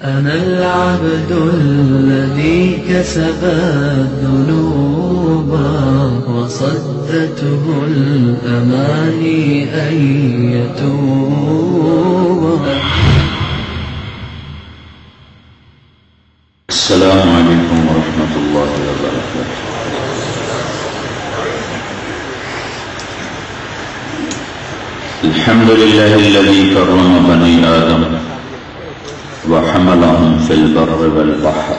أنا العبد الذي كسب الذنوب وصدته الأماني أن يتوب. السلام عليكم ورحمة الله وبركاته. الحمد لله الذي كرم بني آدم وحملهم في البر والبحر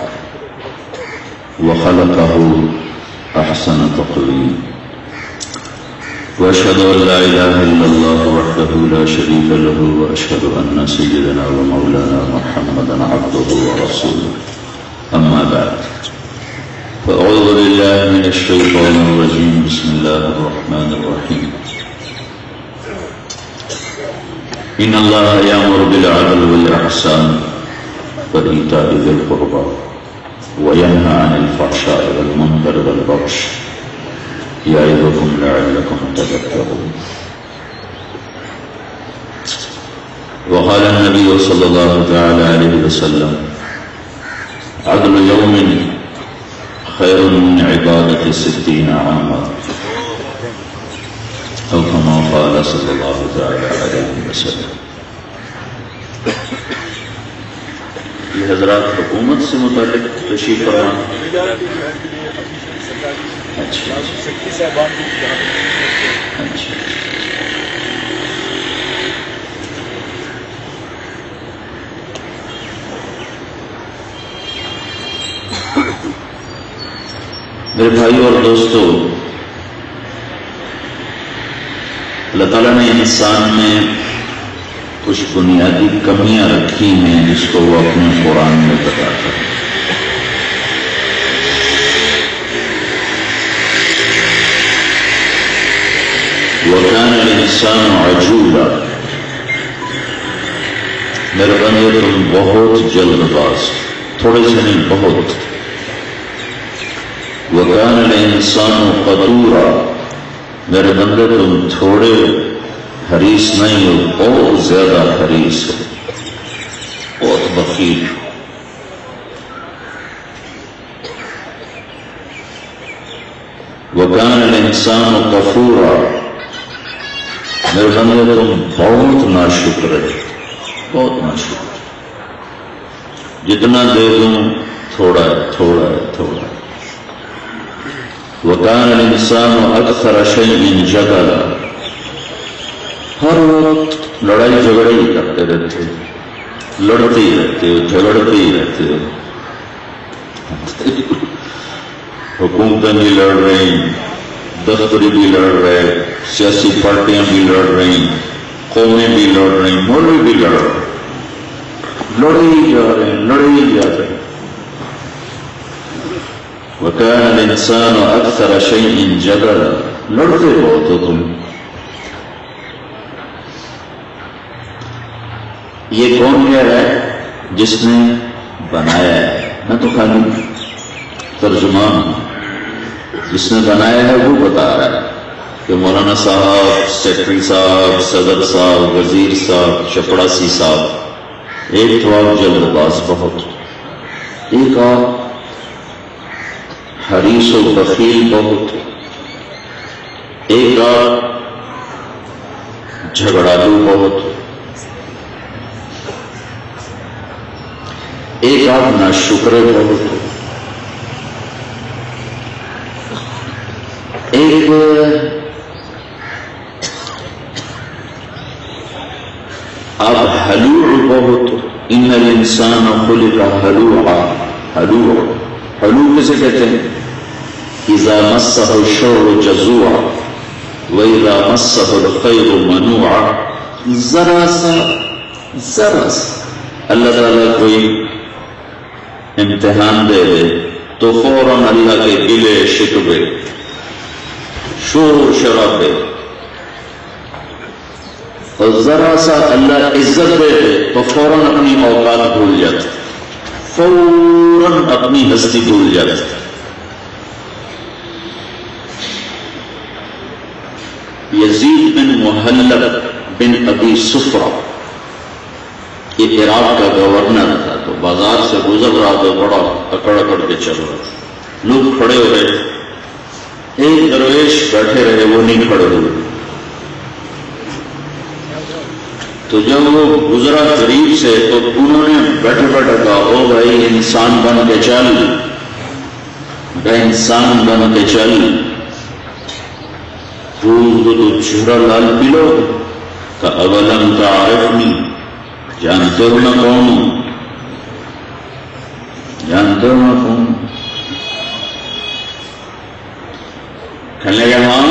وخلقه أحسن تقويم، وأشهد أن لا إله إلا الله وحده لا شريك له، وأشهد أن سيدنا ومولانا محمدا عبده ورسوله. أما بعد، فأعوذ بالله من الشيطان الرجيم. بسم الله الرحمن الرحيم. إن الله يأمر بالعدل والإحسان وإيتاء ذي القربى وينهى عن الفحشاء والمنكر والبغي يعظكم لعلكم تذكرون. وقال النبي صلى الله تعالى عليه وسلم: عدل يوم خير من عبادة 60 عاما، أو كما قال صلى الله تعالى عليه وسلم. یہ حضرات حکومت سے متعلق تشریف فرما. میرے بھائیو اور دوستو، اللہ تعالیٰ نے انسان میں کچھ بنیادی کمیاں رکھی ہیں جس کو وہ اپنے قرآن میں بتاتا ہے. وَكَانَ الْإِنسَانُ عَجُولًا. میرے بندے تم بہت جلد باز، تھوڑے سے نہیں بہت. وَكَانَ الْإِنسَانُ قَتُورًا. میرے بندے تم تھوڑے حریص نہیں ہو، بہت زیادہ حریص ہو، بہت بخیل. وَكَانَ الْإِنسَانُ كَفُورًا. میرے بندے تم بہت ناشکر ہے، بہت ناشکر. جتنا دے دوں تھوڑا ہے، تھوڑا ہے، تھوڑا ہے. وَكَانَ الْإِنسَانُ أَكْثَرَ شَيْءٍ جَدَلًا. ہر وقت لڑائی جھگڑے ہی کرتے رہتے ہو، لڑتے ہی رہتے ہو، جھگڑتے ہی رہتے ہو. حکومتیں بھی لڑ رہی، دفتری بھی لڑ رہے، سیاسی پارٹیاں بھی لڑ رہی، قومیں بھی لڑ رہی، مولوی بھی لڑ رہے، لڑے ہی جا رہے ہیں، لڑے ہی جا رہے ہیں. وَكَانَ الْإِنسَانُ أَكْثَرَ شَيْءٍ جَدَلًا. لڑتے بہت ہو تم. یہ کون کہہ رہا ہے؟ جس نے بنایا ہے. میں تو خالی ترجمان ہوں. جس نے بنایا ہے وہ بتا رہا ہے کہ مولانا صاحب، سیکرٹری صاحب، صدر صاحب، وزیر صاحب، چپڑاسی صاحب، ایک تو آپ جلد باز بہت، ایک آپ حریص و بخیل بہت، ایک آپ جھگڑالو بہت، ایک آپ ناشکرے بہت، ایک آپ حلوع بہت. ان الانسان خلق حلوعا. حلوع کسے کہتے ہیں؟ اذا مسہ الشر جزوعا واذا مسہ الخیر منوعا. ذرا سا اللہ تعالیٰ کوئی امتحان دے دے تو فوراً اللہ کے گلے شکوے، شور و شرابے. اور ذرا سا اللہ عزت دے دے تو فوراً اپنی اوقات بھول جاتا، فوراً اپنی ہستی بھول جاتا. یزید بن محلب بن ابی سفرہ، یہ عراق کا گورنر تھا، تو بازار سے گزر رہا تو بڑا اکڑ اکڑ کے چل رہا، لوگ کھڑے ہو رہے، ایک درویش بیٹھے رہے، وہ نہیں کھڑے ہوئے۔ تو جب وہ گزرا قریب سے تو انہوں نے بیٹھے بیٹھے کہا، او بھائی انسان بن کے چل، انسان بن کے چل، تو چہرہ لال پیلو کہ اولم تعرفنی، جانتے ہو نہ کون ہوں، جانتے ہو نہ کون؟ کہنے لگے ہاں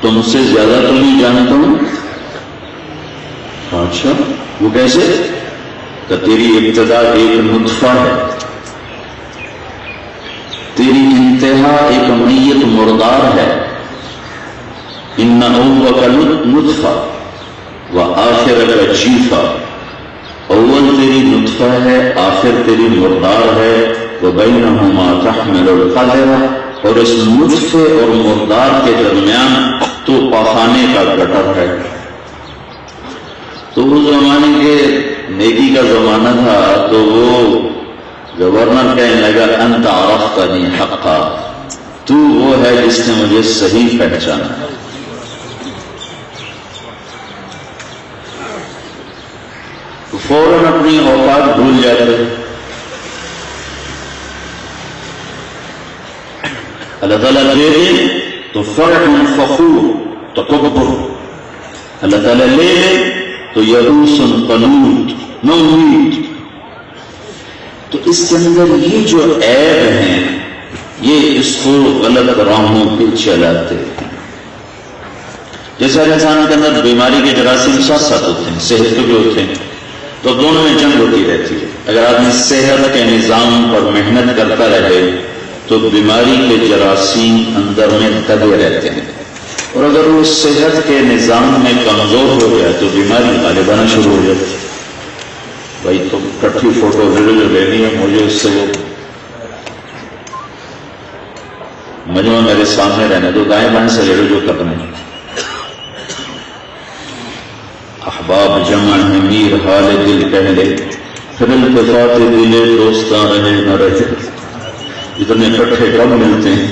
تم سے زیادہ تو نہیں جانتا ہوں۔ اچھا وہ کیسے؟ کہ تیری ابتدا ایک نطفہ ہے، تیری انتہا ایک میت مردار ہے۔ ان اولک نطفہ وآخرک جیفہ، اول تیری نطفہ ہے، آخر تیری مردار ہے۔ وبینہما تحمل القدر، اور اس نطفے اور مردار کے درمیان تو پاخانے کا گٹر ہے۔ تو اس زمانے کے نیکی کا زمانہ تھا، تو وہ گورنر کہنے لگا انت عرفتنی حقا، تو وہ ہے جس نے مجھے صحیح پہچانا۔ تو فوراً اپنی اوقات بھول جاتے۔ اللہ تعالیٰ لے لے تو فرح فخور تکبر، اللہ تعالیٰ لے لے تو یئوس قنوط نو امید۔ تو اس کے اندر یہ جو عیب ہیں، یہ اس کو غلط راہوں پہ چلاتے ہیں۔ جیسے انسان کے اندر بیماری کے جراثیم ساتھ ساتھ ہوتے ہیں، صحت کے بھی ہوتے ہیں، تو دونوں میں جنگ ہوتی رہتی ہے۔ اگر آدمی صحت کے نظام پر محنت کرتا رہے تو بیماری کے جراثیم اندر میں دبے رہتے ہیں، اور اگر وہ صحت کے نظام میں کمزور ہو گیا تو بیماری غالب آنا شروع ہو جاتی۔ بھائی تم کٹھی فوٹو ویڈیو لینی ہے، مجھے اس سے وہ مجموعہ میرے سامنے رہنے دو، دائیں بائیں سے لے لو جو کرنا ہے۔ احباب جمع ہے میر حال دل کہہ لے، پھر التفات دلے دوستاں رہے نہ رہے، اتنے کٹھے کب ملتے ہیں۔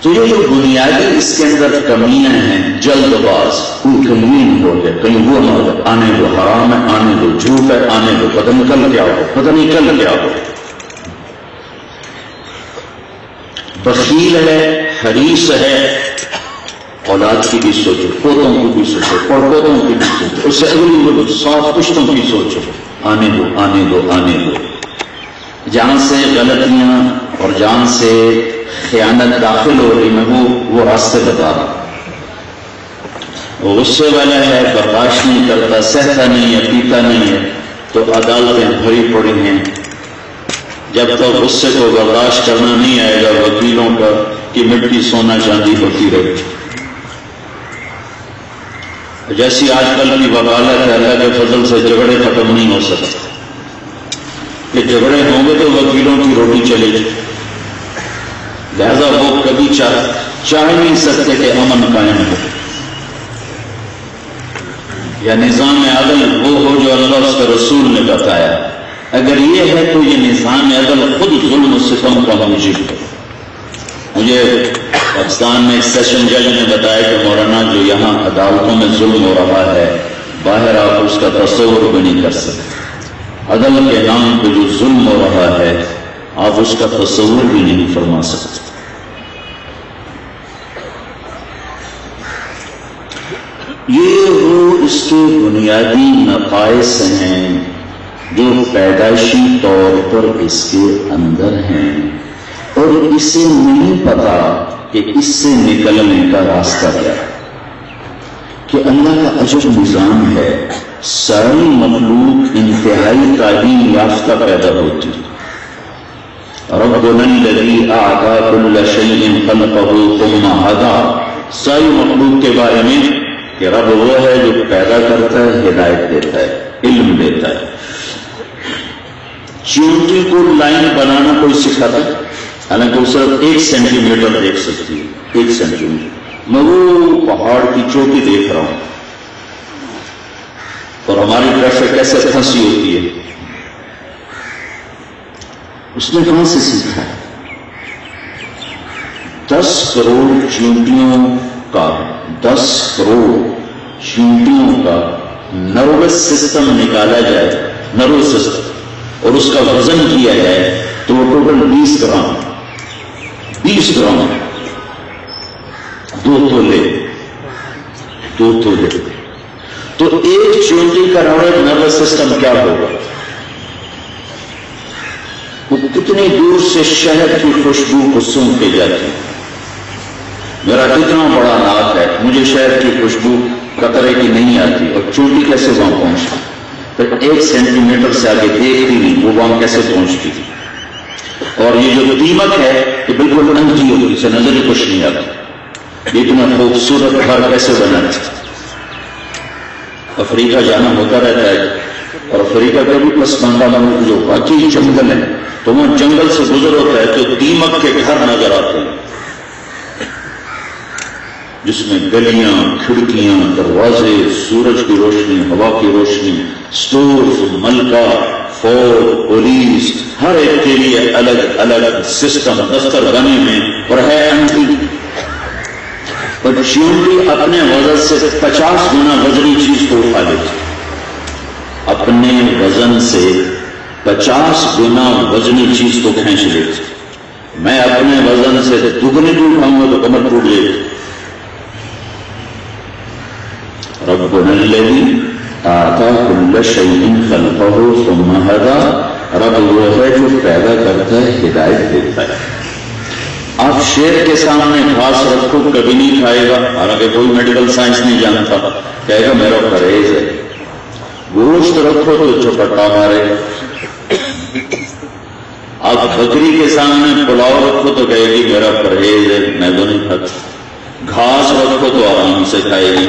تو یہ جو بنیادی اس کے اندر کمیاں ہیں، جلد باز، کوئی تنوین ہو جائے، کہیں وہ نہ ہو جائے، آنے دو حرام ہے، آنے دو جھوٹ ہے، آنے دو پتہ نہیں کل کیا ہو، پتہ نہیں کل کیا ہو۔ بخیل ہے، حریص ہے، اولاد کی بھی سوچو، پوتوں کی بھی سوچو، پڑپوتوں کی بھی سوچو، اس سے اگلی 100 پشتوں کی سوچو، آنے دو آنے دو آنے دو۔ جہاں سے غلطیاں اور جہاں سے خیانت داخل ہو رہی ہے وہ راستے بتا رہا۔ وہ غصے والا ہے، برداشت نہیں کرتا، سہتا نہیں ہے، پیتا نہیں ہے، تو عدالتیں بھری پڑی ہیں۔ جب تک غصے کو برداشت کرنا نہیں آئے گا، وکیلوں کا کی مٹی سونا چاندی ہوتی رہے۔ جیسی آج کل کی وکالت ہے، اللہ کے فضل سے جھگڑے ختم نہیں ہو سکتے، کہ جھگڑے ہوں گے تو وکیلوں کی روٹی چلے گی، لہذا وہ کبھی چاہ نہیں سکتے کہ امن قائم ہو، یا نظام عدل وہ ہو جو اللہ اس کے رسول نے بتایا۔ اگر یہ ہے تو یہ نظام عدل خود ظلم و ستم کا موجب ہے۔ مجھے پاکستان میں ایک سیشن جج نے بتایا کہ مولانا جو یہاں عدالتوں میں ظلم ہو رہا ہے، باہر آپ اس کا تصور بھی نہیں کر سکتے۔ عدل کے نام پہ جو ظلم ہو رہا ہے آپ اس کا تصور بھی نہیں فرما سکتے۔ یہ وہ اس کے بنیادی نقائص ہیں جو پیدائشی طور پر اس کے اندر ہیں، اور اسے نہیں پتا کہ اس سے نکلنے کا راستہ کیا ہے۔ کہ اللہ کا عجب نظام ہے، ساری مخلوق انتہائی تعلیم یافتہ پیدا ہوتی ہے۔ ربنا الذی اعطى كل شیء خلقه ثم هدى، ساری مخلوق کے بارے میں کہ رب وہ ہے جو پیدا کرتا ہے، ہدایت دیتا ہے، علم دیتا ہے۔ چیونٹی کو لائن بنانا کوئی سکھاتا ہے، حالانکہ وہ صرف 1 سینٹی میٹر دیکھ سکتی ہے، 1 سینٹی میٹر۔ میں وہ پہاڑ کی چوٹی دیکھ رہا ہوں، اور ہماری طرف سے کیسے پھنسی ہوتی ہے. اس نے کہاں سے سیکھا ہے؟ 10 کروڑ چیونٹیوں کا 10 کروڑ چیونٹیوں کا نروس سسٹم نکالا جائے، نروس سسٹم، اور اس کا وزن کیا جائے تو وہ ٹوٹل 20 گرام 2 تولے تو ایک چیونٹی کا نروس سسٹم کیا ہوگا؟ وہ کتنی دور سے شہد کی خوشبو کو سونگ کے جاتی ہے. میرا کتنا بڑا ناک ہے، مجھے شہد کی خوشبو قطرے کی نہیں آتی، اور چونٹی کیسے وہاں پہنچتی؟ تو 1 سینٹی میٹر سے آگے دیکھتی نہیں وہ وہاں کیسے پہنچتی. اور یہ جو دیمک ہے یہ بالکل اندھی ہوتی، اسے نظر ہی کچھ نہیں آتا. اتنا خوبصورت گھر کیسے بنا؟ افریقہ جانا ہوتا رہتا ہے، اور افریقہ کا بھی پسماندہ ملک جو باقی جنگل ہے تو وہ جنگل سے گزر ہوتا ہے تو دیمک کے گھر نظر آتے ہیں، جس میں گلیاں، کھڑکیاں، دروازے، سورج کی روشنی، ہوا کی روشنی، سٹورز، ملکہ، فوج، پولیس، ہر ایک کے لیے الگ الگ سسٹم دفتر بنے میں، اور ہے انٹی. اور چیونٹی اپنے وزن سے 50 گنا وزنی چیز کو اٹھا لیتی، اپنے وزن سے 50 گنا وزنی چیز کو کھینچ لیتی. میں اپنے وزن سے دگنی بھی اٹھاؤں گا تو کمر ٹوٹ جائے گی. ربنا الذی اعطى كل شيء خلقه ثم هدى. رب وہ ہے جو پیدا کرتا ہے، ہدایت دیتا ہے. آپ شیر کے سامنے گھاس رکھو کبھی نہیں کھائے گا، حالانکہ کوئی میڈیکل سائنس نہیں جانتا، کہے گا میرا پرہیز ہے. گوشت رکھو تو چپٹا مارے گا. آپ بکری کے سامنے پلاؤ رکھو تو کہے گی میرا پرہیز ہے، میں تو نہیں کھاتا. گھاس رکھو تو آرام سے کھائے گی.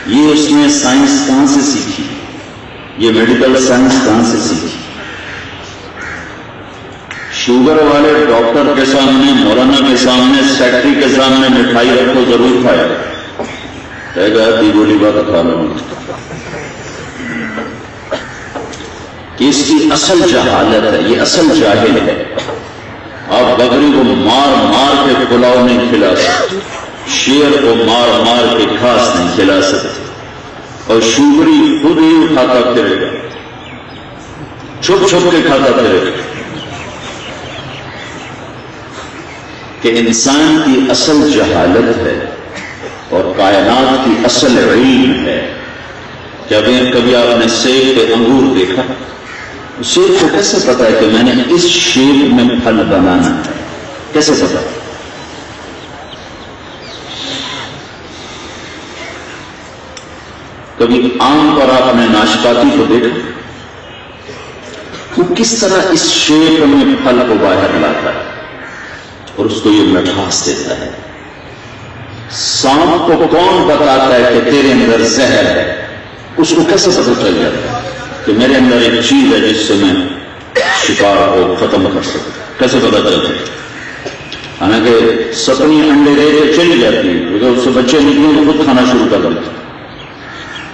یہ اس نے سائنس کہاں سے سیکھی؟ یہ میڈیکل سائنس کہاں سے سیکھی؟ شوگر والے ڈاکٹر کے سامنے، مولانا کے سامنے، سیکٹری کے سامنے مٹھائی رکھو ضرور کھائے گا، کہے گا دی گولی بات کھا لوں. اس کی اصل جہالت ہے، یہ اصل جاہل ہے. آپ بکری کو مار مار کے پلاؤ نہیں کھلا سکتے، شیر کو مار مار کے گھاس نہیں کھلا سکتے، اور شوگری خود ہی کھاتا پھرے گا، چھپ چھپ کے کھاتا پھرے گا. کہ انسان کی اصل جہالت ہے اور کائنات کی اصل علم ہے. جب کبھی آپ نے سیب پہ انگور دیکھا، سیب کو کیسے پتا ہے کہ میں نے اس شیپ میں پھل بنانا ہے؟ کیسے پتا؟ کبھی آم پر آپ نے ناشپاتی کو دیکھا، وہ کس طرح اس شیپ میں پھل کو باہر لاتا ہے اور اس کو یہ مٹھاس دیتا ہے. سانپ کو کون بتاتا ہے کہ تیرے اندر زہر ہے؟ اس کو کیسے پتہ چل جاتا ہے کہ میرے اندر ایک چیز ہے جس سے میں شکار کو ختم کر سکتا؟ کیسے پتہ چلتا ہے؟ حالانکہ سپنی انڈے دے کے چلی جاتی ہے، کیونکہ اس سے بچے نکلیں تو خود کھانا شروع کر دیتے.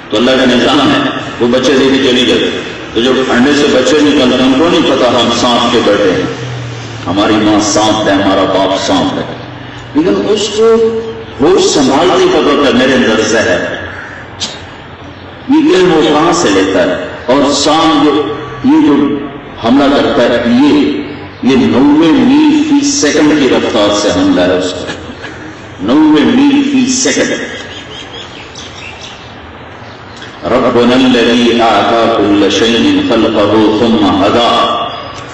تو اللہ کا نظام ہے، وہ بچے دے کے چلی جاتی. تو جب انڈے سے بچے نکلتے ہیں ان کو نہیں پتا ہم سانپ کے بیٹے ہیں، ہماری ماں سانپ ہے، ہمارا باپ سانپ ہے، لیکن اس کو ہوش سنبھالتے ہی پتا ہوتا ہے میرے اندر زہر ہے. یہ علم وہ کہاں سے لیتا ہے؟ اور سانپ یہ جو حملہ کرتا ہے یہ 90 میل فی سیکنڈ کی رفتار سے حملہ ہے اس کا، 90 میل فی سیکنڈ. ربنا الذی اعطى كل شيء خلقه ثم هدى.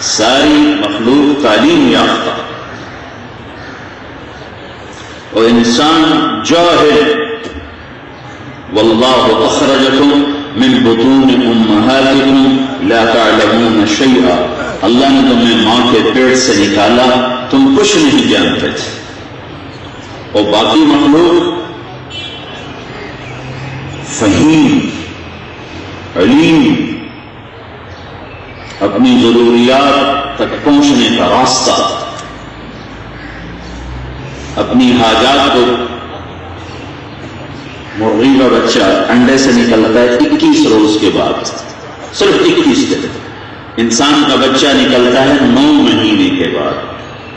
ساری مخلوق تعلیم یافتہ اور انسان جاہل. واللہ اخرجکم من بطون امہاتکم لا تعلمون شیئا. اللہ نے تمہیں ماں کے پیٹ سے نکالا، تم کچھ نہیں جانتے تھے. اور باقی مخلوق فہیم، علیم، اپنی ضروریات تک پہنچنے کا راستہ، اپنی حاجات کو مرغی کا بچہ انڈے سے نکلتا ہے 21 روز کے بعد، صرف 21 دن۔ انسان کا بچہ نکلتا ہے 9 مہینے کے بعد،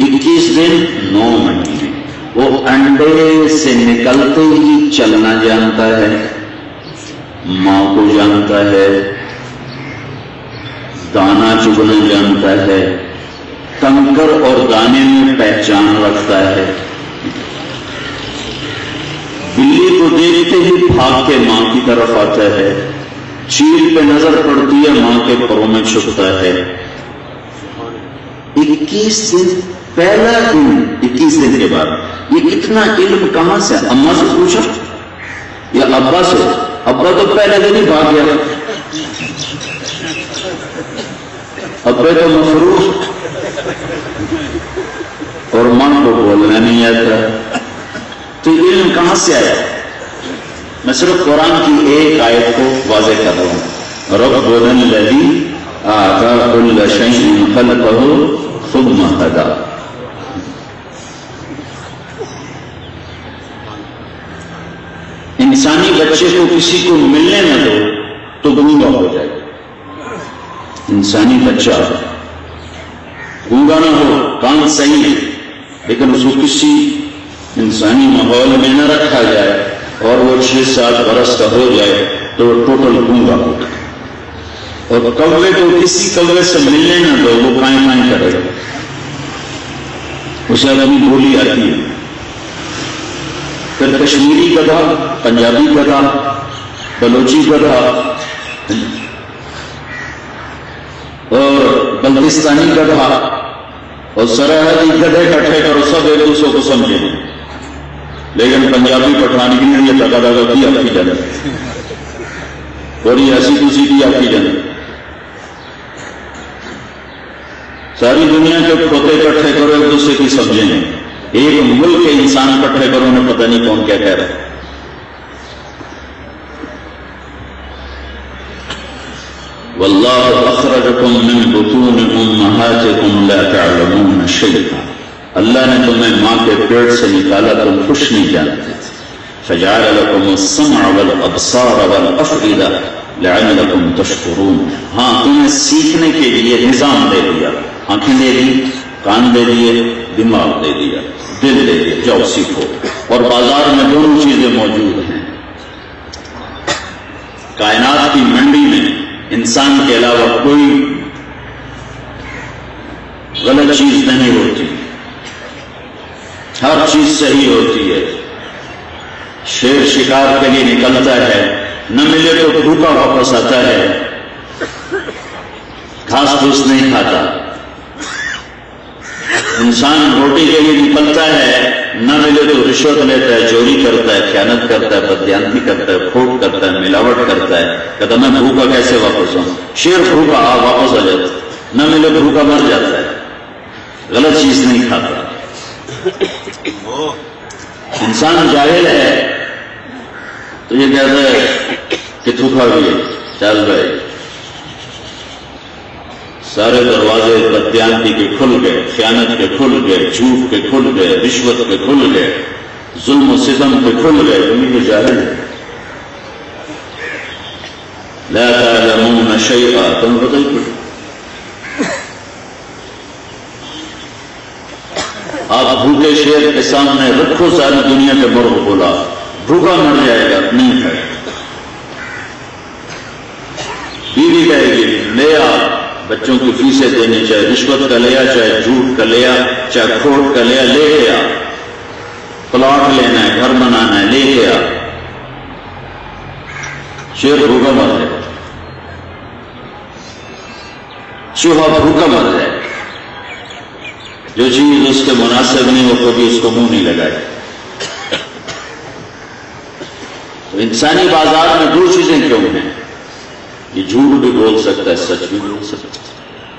21 دن 9 مہینے۔ وہ انڈے سے نکلتے ہی چلنا جانتا ہے، ماں کو جانتا ہے، دانا چگنا جانتا ہے، کنکر اور دانے میں پہچان رکھتا ہے، بلی کو دیکھتے ہی بھاگ کے ماں کی طرف آتا ہے، چیل پہ نظر پڑتی ہے ماں کے پروں میں چھپتا ہے۔ 21 دن، پہلا دن 21 دن کے بعد یہ اتنا علم کہاں سے؟ اماں سے پوچھا یا ابا سے؟ ابا تو پہلے دن ہی بھاگ گیا، ابا تو مصروف اور ماں کو بولنا نہیں آتا، تو علم کہاں سے آیا؟ میں صرف قرآن کی ایک آیت کو واضح کر رہا ہوں، ربنا الذی اعطى كل شيء خلقه ثم هدى۔ انسانی بچے کو کسی کو ملنے نہ دو تو گونگا ہو جائے گا۔ انسانی بچہ گونگا نہ ہو، کان صحیح ہے، لیکن اس کو کسی انسانی ماحول میں نہ رکھا جائے اور وہ 6-7 برس کا ہو جائے تو وہ ٹوٹل گونگا ہوگا۔ اور کوے کو کسی کوے سے ملنے نہ دو، وہ کائیں کائیں کرے گا، اسے اپنی بولی آتی ہے۔ پھر کشمیری گدھا، پنجابی گدھا، بلوچی گدھا اور بلتستانی گدھا اور سرحدی گدھے اکٹھے کرو، سب ایک دوسرے کو سمجھے گے، لیکن پنجابی پٹھان کی نہیں، یہ دگا دگا کی آپ کی جنت، اور یہ ایسی دوسری کی آپ کی جنت۔ ساری دنیا کے پوتے اکٹھے کرو، ایک دوسرے کی سمجھیں گے، ایک ملک کے انسان اکٹھے کرو، انہیں پتہ نہیں کون کیا کہہ رہا ہے۔ واللہ اخرجکم من بطون امہاتکم لا تعلمون شیئا، اللہ نے تمہیں ماں کے پیٹ سے نکالا، تم کچھ نہیں جانتے تھے۔ فجعل لکم السمع والابصار والافئدہ لعلکم تشکرون، ہاں تمہیں سیکھنے کے لیے نظام دے دیا، آنکھیں دے دی، کان دے دیے، دماغ دے دیا، دل دے دیا، جاؤ سیکھو۔ اور بازار میں دونوں چیزیں موجود ہیں۔ کائنات کی منڈی میں انسان کے علاوہ کوئی غلط چیز نہیں ہوتی، ہر چیز صحیح ہوتی ہے۔ شیر شکار کے لیے نکلتا ہے، نہ ملے تو بھوکا واپس آتا ہے، گھاس پھوس نہیں کھاتا۔ انسان روٹی کے لیے نکلتا ہے، نہ ملے تو رشوت لیتا ہے، چوری کرتا ہے، خیانت کرتا ہے، بددیانتی کرتا ہے، پھوٹ کرتا ہے، ملاوٹ کرتا ہے، کہتا میں بھوکا کیسے واپس ہوں؟ شیر بھوکا واپس آ جاتا ہے، نہ ملے تو بھوکا مر جاتا ہے، غلط چیز نہیں کھاتا۔ انسان جاہل ہے تو یہ کہتا ہے کہ تو کھا بھی چل بھائی، سارے دروازے بددیانتی کے کھل گئے، خیانت کے کھل گئے، جھوٹ کے کھل گئے، رشوت کے کھل گئے، ظلم و ستم کے کھل گئے، تم تو جاہل ہے۔ لا تعلمون شیئا، تم بتائی کچھ؟ آپ بھوکے شیر کے سامنے رکھو ساری دنیا کے مرغ بولا، بھوکا مر جائے گا، نہیں ہے۔ بیوی کہے گی لے آ، بچوں کی فیسیں دینی، چاہے رشوت کا لیا، چاہے جھوٹ کا لیا، چاہے کھوٹ کا لیا، لے کے آ، پلاٹ لینا ہے، گھر بنانا ہے، لے کے آ۔ شیر بھوکا مر جائے، چوہا بھوکا مر جائے، جو چیز اس کے مناسب نہیں وہ کبھی اس کو منہ نہیں لگائے۔ تو انسانی بازار میں دو چیزیں کیوں ہیں؟ یہ جھوٹ بھی بول سکتا ہے، سچ بھی بول سکتا ہے،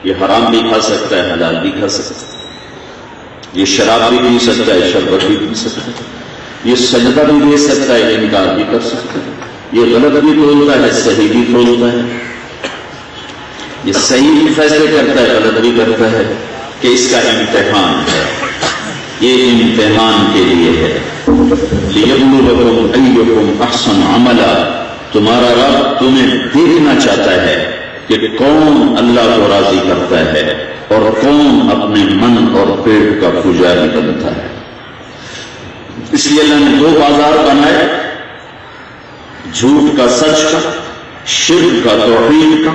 یہ حرام بھی کھا سکتا ہے، حلال بھی کھا سکتا ہے، یہ شراب بھی پی سکتا ہے، شربت بھی پی سکتا ہے، یہ سجدہ بھی دے سکتا ہے، انکار بھی کر سکتا ہے، یہ غلط بھی بولتا ہے، صحیح بھی بولتا ہے، یہ صحیح بھی فیصلے کرتا ہے، غلط بھی کرتا ہے، کہ اس کا امتحان ہے، یہ امتحان کے لیے ہے۔ لِيَبْلُوَكُمْ أَيُّكُمْ أَحْسَنُ عَمَلًا، تمہارا رب تمہیں دیکھنا چاہتا ہے کہ کون اللہ کو راضی کرتا ہے اور کون اپنے من اور پیٹ کا پجاری بنتا ہے۔ اس لیے اللہ نے دو بازار بنائے، جھوٹ کا سچ کا، شرک کا توحید کا،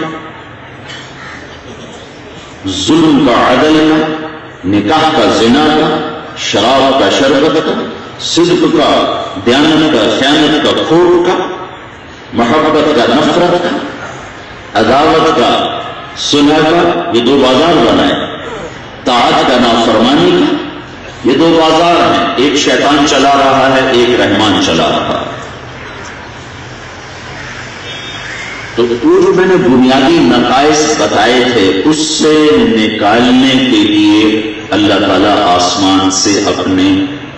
ظلم کا عدل کا، نکاح کا زنا کا، شراب کا شربت کا، صدق کا دیانت کا خیانت کا کھوٹ کا، محبت کا نفرت کا، عداوت کا صلح کا، یہ دو بازار بنائے۔ طاعت کا نافرمانی کا، یہ دو بازار ہیں، ایک شیطان چلا رہا ہے، ایک رحمان چلا رہا ہے۔ تو وہ جو میں نے بنیادی نقائص بتائے تھے اس سے نکالنے کے لیے اللہ تعالیٰ آسمان سے اپنے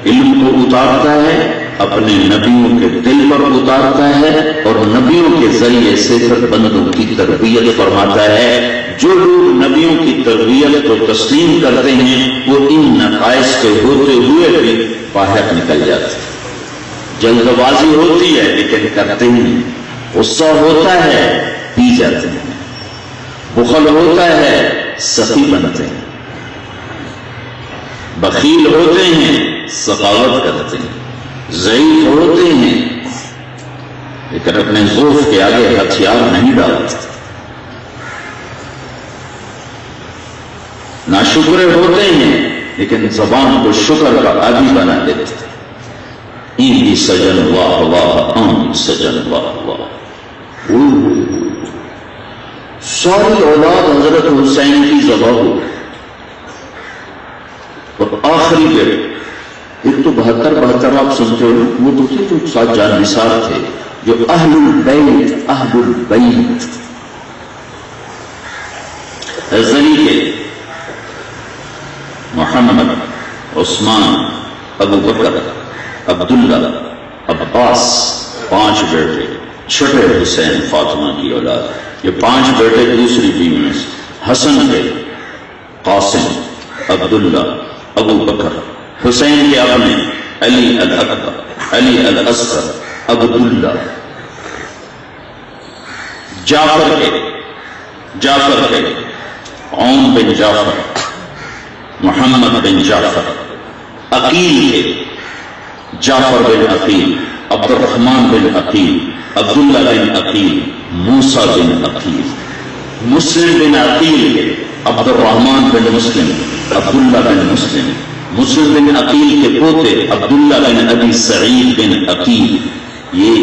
علم کو اتارتا ہے، اپنے نبیوں کے دل پر اتارتا ہے، اور نبیوں کے ذریعے سے پھر بندوں کی تربیت فرماتا ہے۔ جو لوگ نبیوں کی تربیت کو تسلیم کرتے ہیں وہ ان نقائص کے ہوتے ہوئے بھی باہر نکل جاتے ہیں۔ جلد بازی ہوتی ہے لیکن کرتے نہیں، غصہ ہوتا ہے پی جاتے ہیں، بخل ہوتا ہے سخی بنتے ہیں، بخیل ہوتے ہیں سخاوت کرتے ہیں، ضعیف ہوتے ہیں لیکن اپنے ضعف کے آگے ہتھیار نہیں ڈالتے، ناشکرے ہوتے ہیں لیکن زبان کو شکر کا عادی بنا دیتے ہیں۔ این سجن واہ واہ، آن سجن واہ واہ۔ ساری اولاد حضرت حسین کی ذبح ہو، اور آخری بیٹے ایک تو 72 آپ سنتے ہو، وہ تو تھے جو 7 جان نثار تھے، جو اہل البیت، اہل البیت ازلی کے محمد، عثمان، ابو بکر، عبداللہ، عباس، 5 بیٹے، چھٹے حسین فاطمہ کی اولاد، یہ 5 بیٹے دوسری بیوی میں سے، حسن کے قاسم، عبداللہ، ابو بکر، حسین کے اپنے علی الاکبر، علی الاصغر، عبداللہ، جعفر کے عون بن جعفر، محمد بن جعفر، عقیل کے جعفر بن عقیل، عبد الرحمن بن عقیل، عبداللہ بن عقیل، موسیٰ بن عقیل، مسلم بن عقیل کے عبد الرحمن بن مسلم، عبداللہ بن مسلم، مسلم بن عقیل کے پوتے عبداللہ بن ابی سعید بن عقیل، یہ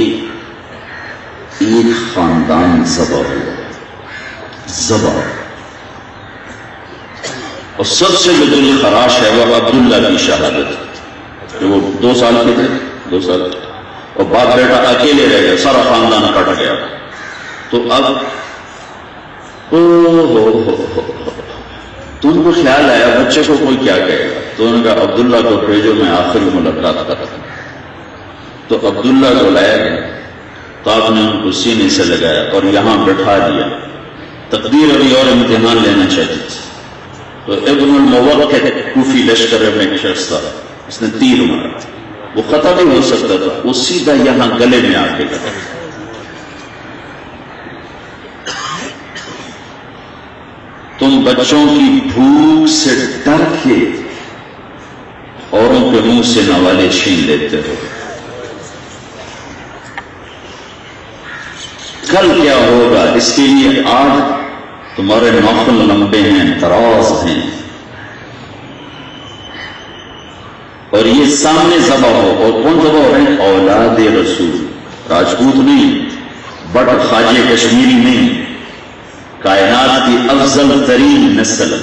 ایک خاندان ذبح ہوا، ذبح۔ اور سب سے جو دل خراش ہے وہ عبداللہ کی شہادت، کہ وہ 2 سال کے تھے، 2 سال، اور باپ بیٹا اکیلے رہ گئے، سارا خاندان کٹ گیا۔ تو اب تو ان کو خیال آیا بچے کو کوئی کیا کہے گا، تو انہوں نے کہا عبداللہ کو بھیجو، میں آخری ملاقات کرتا ہوں۔ تو عبداللہ کو لایا گیا، تو آپ نے ان کو سینے سے لگایا اور یہاں بٹھا دیا۔ تقدیر ابھی اور امتحان لینا چاہتی تھی، تو ابن الموقع کوفی لشکر میں ایک شخص تھا، اس نے تیر مارا، وہ ختم نہیں ہو سکتا تھا، وہ سیدھا یہاں گلے میں آ کے لگا۔ تم بچوں کی بھوک سے ڈر کے اوروں کے منہ سے نوالے چھین لیتے ہو، کل کیا ہوگا اس کے لیے آج تمہارے ناخن لمبے ہیں، دراز ہیں، اور یہ سامنے ذبح ہو، اور کون ذبح ہو رہے ہیں؟ اولاد رسول، راجپوت نہیں، بٹ خواجہ کشمیری نہیں، کائنات کی افضل ترین نسل،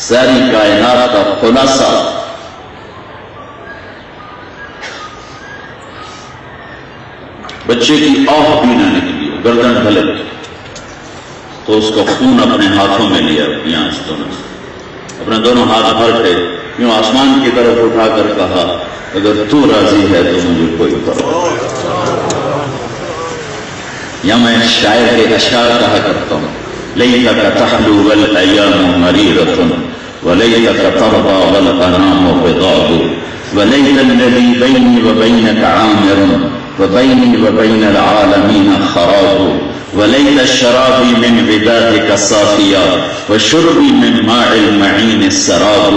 ساری کائنات کا خلاصہ۔ بچے کی آہ بھی نہ نکلی، گردن ڈھلک، تو اس کا خون اپنے ہاتھوں میں لیا، یہاں سے دونوں سے اپنے دونوں ہاتھ بھر کے یوں آسمان کی طرف اٹھا کر کہا اگر تو راضی ہے تو مجھے کوئی پرواہ نہیں۔ یا میں شاعر کے اشعار کہا کرتا ہوں، لیتک تحلو والایام مریرۃ ولیتک ترضی والانام بضاع وَلَيْتَ الَّذِي بَيْنِي وَبَيْنَكَ عَامِرٌ وَبَيْنِي وَبَيْنَ الْعَالَمِينَ خَرَابٌ وَلَيْتَ شَرَابِي مِنْ عِبَادِكَ صَافِيًا وَشُرْبِي مِنْ مَاءِ الْمَعِينِ السَّرَابُ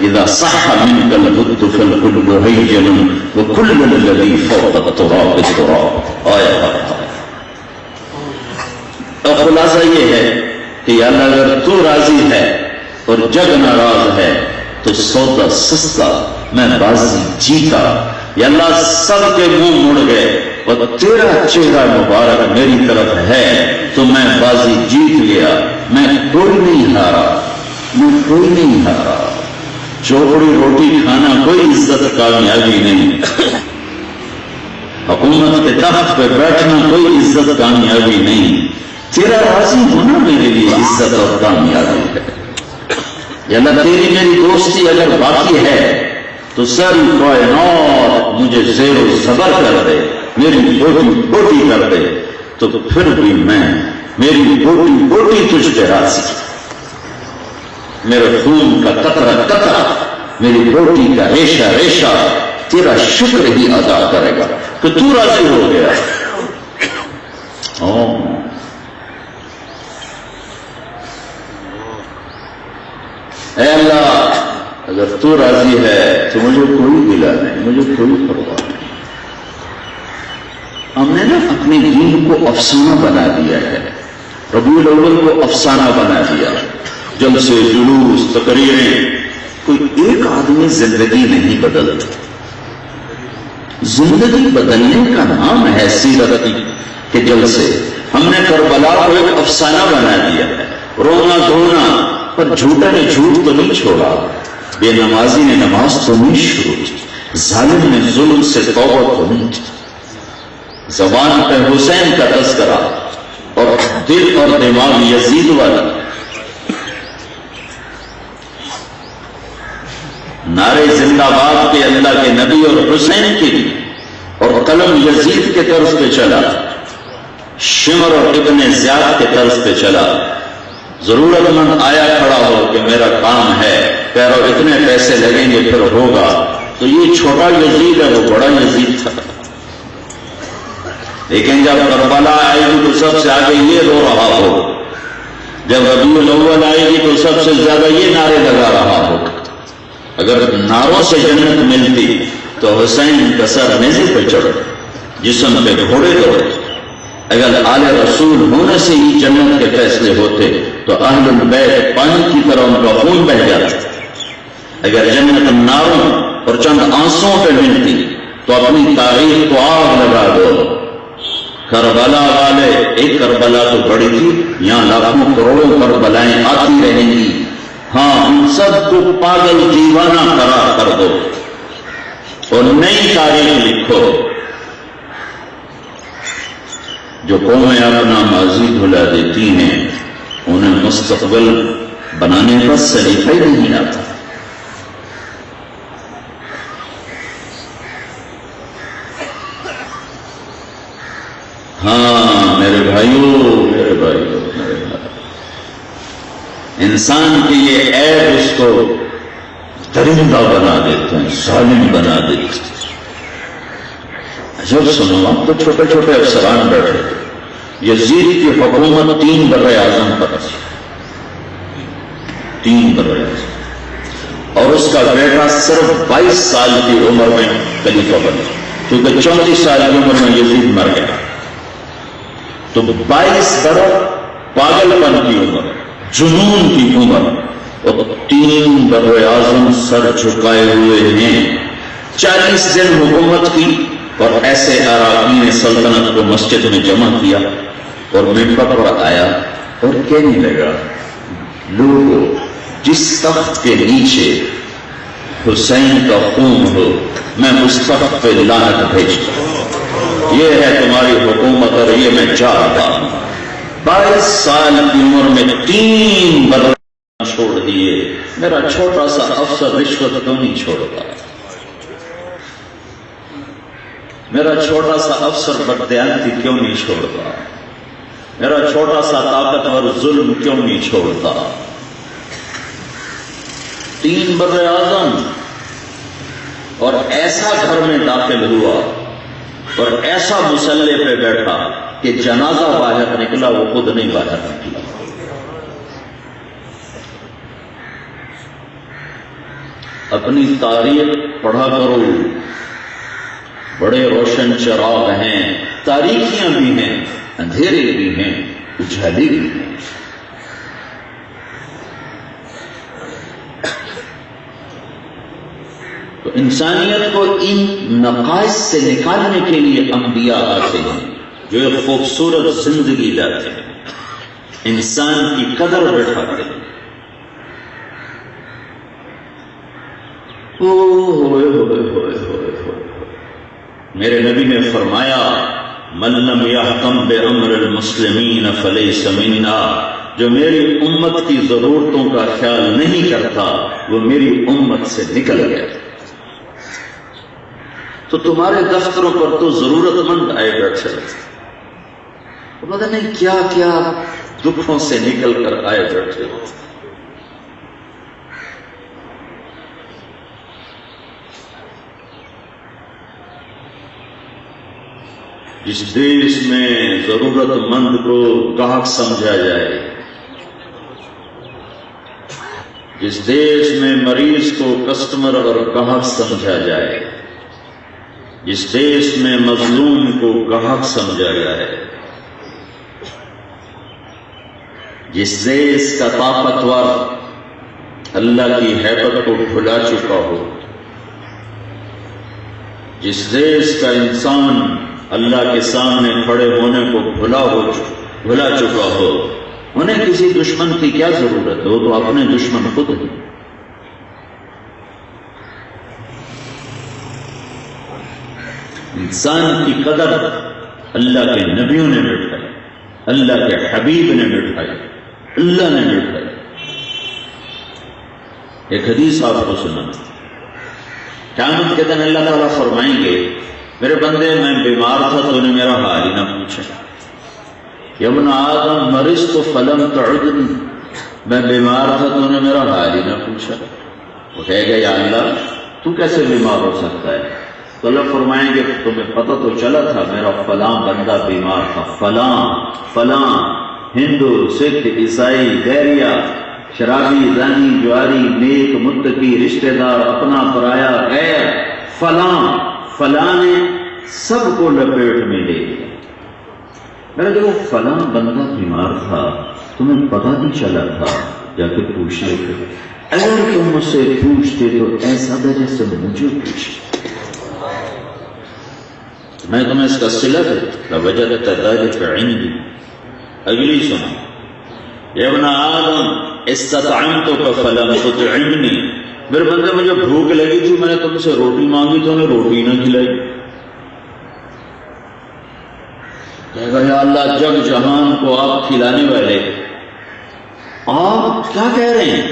إِذَا صَحَّ مِنْكَ الْبُدُّ فَالْكُلُّ هَيْجَلٌ وَكُلُّ الَّذِي فَوْقَ التُّرَابِ التُّرَابُ. اور خلاصہ یہ ہے کہ یا اللہ اگر تو راضی ہے اور جگ ناراض ہے تو سودا سستا، میں بازی جیتا. یا اللہ سب کے منہ مڑ گئے اور تیرا چہرہ مبارک میری طرف ہے تو میں بازی جیت گیا. میں کوئی نہیں ہارا، میں کوئی نہیں ہارا. چوپڑی روٹی کھانا کوئی عزت کامیابی نہیں، حکومت کے تخت پہ بیٹھنا کوئی عزت کامیابی نہیں. تیرا راضی ہونا میرے لیے عزت اور کامیابی ہے. یا اللہ تیری میری دوستی اگر باقی ہے تو ساری کائنات مجھے زیر و زبر کر دے، میری بوٹی بوٹی کر دے، تو پھر بھی میں میری بوٹی بوٹی تجھ پہ راضی. میرے خون کا قطرہ قطرہ، میری بوٹی کا ریشہ ریشہ تیرا شکر ہی ادا کرے گا کہ تو راضی ہو گیا. اے اللہ اگر تو راضی ہے تو مجھے کوئی گلہ نہیں، مجھے کوئی پرواہ نہیں. ہم نے نا اپنے دین کو افسانہ بنا دیا ہے، ربیع الاول کو افسانہ بنا دیا. جلسے جلوس تقریریں، کوئی ایک آدمی زندگی نہیں بدلتا. زندگی بدلنے کا نام ہے سیرت کے جلسے. ہم نے کربلا کو ایک افسانہ بنا دیا ہے، رونا دھونا، پر جھوٹا نے جھوٹ تو نہیں چھوڑا، بے نمازی نے نماز تو نہیں شروع کی، ظالم نے ظلم سے توبہ تو نہیں کی. زبان پہ حسین کا تذکرہ اور دل اور دماغ یزید والا. نعرے زندہ باد کے اللہ کے نبی اور حسین کی، اور قلم یزید کے طرز پہ چلا، شمر اور ابن زیاد کے طرز پہ چلا. ضرورت مند آیا کھڑا ہو کہ میرا کام ہے، پیرو اتنے پیسے لگیں گے پھر ہوگا، تو یہ چھوٹا یزید ہے، وہ بڑا یزید تھا. لیکن جب کربلا آئے گی تو سب سے آگے یہ رو رہا ہو، جب ربیع الاول آئے گی تو سب سے زیادہ یہ نعرے لگا رہا ہو. اگر نعروں سے جنت ملتی تو حسین کا سر نیزے پہ چڑھ، جسم پہ گھوڑے دوڑے. اگر آل رسول ہونے سے ہی جنت کے فیصلے ہوتے تو اہل البیت پانی کی طرح ان کا خون بہ جاتا. اگر جنت ناروں اور چند آنسوؤں پہ ملتی تو اپنی تاریخ کو آگ لگا دو. کربلا والے، ایک کربلا تو بڑی تھی، یہاں لاکھوں کروڑوں کربلائیں آتی رہیں گی. ہاں ان سب کو پاگل دیوانہ قرار کر دو اور نئی تاریخ لکھو. جو قومیں اپنا ماضی بھلا دیتی ہیں انہیں مستقبل بنانے کا سلیقہ ہی نہیں آتا. ہاں میرے بھائیوں، انسان کی یہ عیب اس کو درندہ بنا دیتے ہیں، ظالم بنا دیتے ہیں. جب سنو، آپ تو چھوٹے چھوٹے افسران بیٹھے، یزید کی حکومت 3 بر-اعظم پر تھی، 3 بر-اعظم، اور اس کا بیٹا صرف 22 سال کی عمر میں خلیفہ بنا، کیونکہ 34 سال کی عمر میں یزید مر گیا. تو 22 برس پاگل پن کی عمر، جنون کی عمر، اور 3 بر-اعظم سر جھکائے ہوئے ہیں. 40 دن حکومت کی اور ایسے اراکین سلطنت کو مسجد میں جمع کیا اور منبر پر آیا اور کہنے لگا، لوگو جس تخت کے نیچے حسین کا خون ہو میں اس تخت پہ لعنت بھیجتا ہوں. یہ ہے تمہاری حکومت اور یہ میں چاہتا ہوں. 22 سال کی عمر میں 3 برس چھوڑ دیے. میرا چھوٹا سا افسر رشوت کیوں نہیں چھوڑتا؟ میرا چھوٹا سا افسر بددیانتی کیوں نہیں چھوڑتا؟ میرا چھوٹا سا طاقتور ظلم کیوں نہیں چھوڑتا؟ 3 بر-اعظم اور ایسا گھر میں داخل ہوا اور ایسا مسلح پہ بیٹھا کہ جنازہ باہر نکلا، وہ خود نہیں باہر نکلا۔ اپنی تاریخ پڑھا کرو، بڑے روشن چراغ ہیں، تاریخیاں بھی ہیں، اندھیرے بھی ہیں، اجالے بھی ہیں۔ تو انسانیت کو ان نقائص سے نکالنے کے لیے انبیاء آتے ہیں جو ایک خوبصورت زندگی لاتے ہیں، انسان کی قدر بٹھاتے ہیں۔ میرے نبی نے فرمایا من لم یحکم بامر المسلمین فلیس منا، جو میری امت کی ضرورتوں کا خیال نہیں کرتا وہ میری امت سے نکل گیا۔ تو تمہارے دفتروں پر تو ضرورت مند آئے بیٹھے، پتہ نہیں کیا کیا دکھوں سے نکل کر آئے بیٹھے۔ جس دیش میں ضرورت مند کو گاہک سمجھا جائے، جس دیش میں مریض کو کسٹمر اور گاہک سمجھا جائے، جس دیش میں مظلوم کو گاہک سمجھا جائے، جس دیش کا طاقتور اللہ کی ہیبت کو بھلا چکا ہو، جس دیش کا انسان اللہ کے سامنے کھڑے ہونے کو بھلا چکا ہو، انہیں کسی دشمن کی کیا ضرورت ہے؟ وہ تو اپنے دشمن خود ہیں۔ انسان کی قدر اللہ کے نبیوں نے بٹھائی، اللہ کے حبیب نے بٹھائی، اللہ نے بٹھائی۔ ایک حدیث آپ کو سنانا، قیامت کے دن اللہ تعالیٰ فرمائیں گے میرے بندے میں بیمار تھا تو نے میرا حال ہی نہ پوچھا، یا ابن آدم مرضت فلم تعدنی، میں بیمار تھا تو نے میرا حال ہی نہ پوچھا۔ وہ کہے گا یا اللہ تو کیسے بیمار ہو سکتا ہے؟ تو اللہ فرمائیں گے تمہیں پتہ تو چلا تھا میرا فلاں بندہ بیمار تھا، فلاں ہندو سکھ عیسائی بیریا شرابی زانی جواری نیک متقی رشتہ دار اپنا پرایا غیر فلاں نے سب کو لپیٹ میں لے لیا۔ میرا جو فلاں بندہ بیمار تھا تمہیں پتہ نہیں چلا تھا، جا کے پوچھ لیتے، اگر تم مجھ سے پوچھتے تو ایسا تھا جیسے مجھے پوچھے، میں تمہیں اس کا صلہ دیتا لوجدت ذلک عندی۔ اگلی سنا، یا ابن آدم استطعمتک فلم تطعمنی، میرے بندے مجھے بھوک لگی تھی میں نے تم سے روٹی مانگی تو نے روٹی نہ کھلائی۔ کہے گا یا اللہ جگ جہان کو آپ کھلانے والے آپ کیا کہہ رہے ہیں؟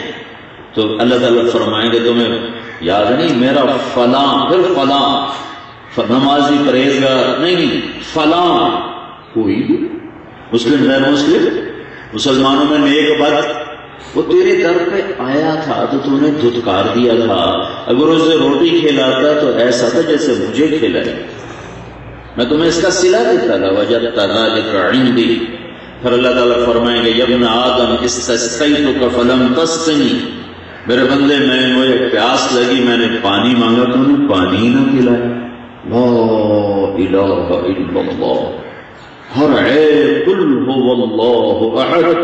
تو اللہ تعالیٰ فرمائیں گے تمہیں یاد نہیں میرا فلاں، پھر فلاں نمازی پرہیزگار نہیں، فلاں کوئی بھی مسلم غیر مسلم مسلمانوں میں نیک بد وہ تیرے در پہ آیا تھا تو تو نے دھتکار دیا تھا، اگر اسے روٹی کھلاتا تو ایسا تھا جیسے مجھے کھلائے، میں تمہیں اس کا صلہ دیتا لوجدت ذلک عندی۔ پھر اللہ تعالیٰ فرمائیں گے یا ابن آدم استسقیتک فلم تسقنی، میرے بندے مجھے پیاس لگی میں نے پانی مانگا تو نے پانی ہی نہ پلایا۔ لا الہ الا اللہ، ہر عیب قل هو اللہ احد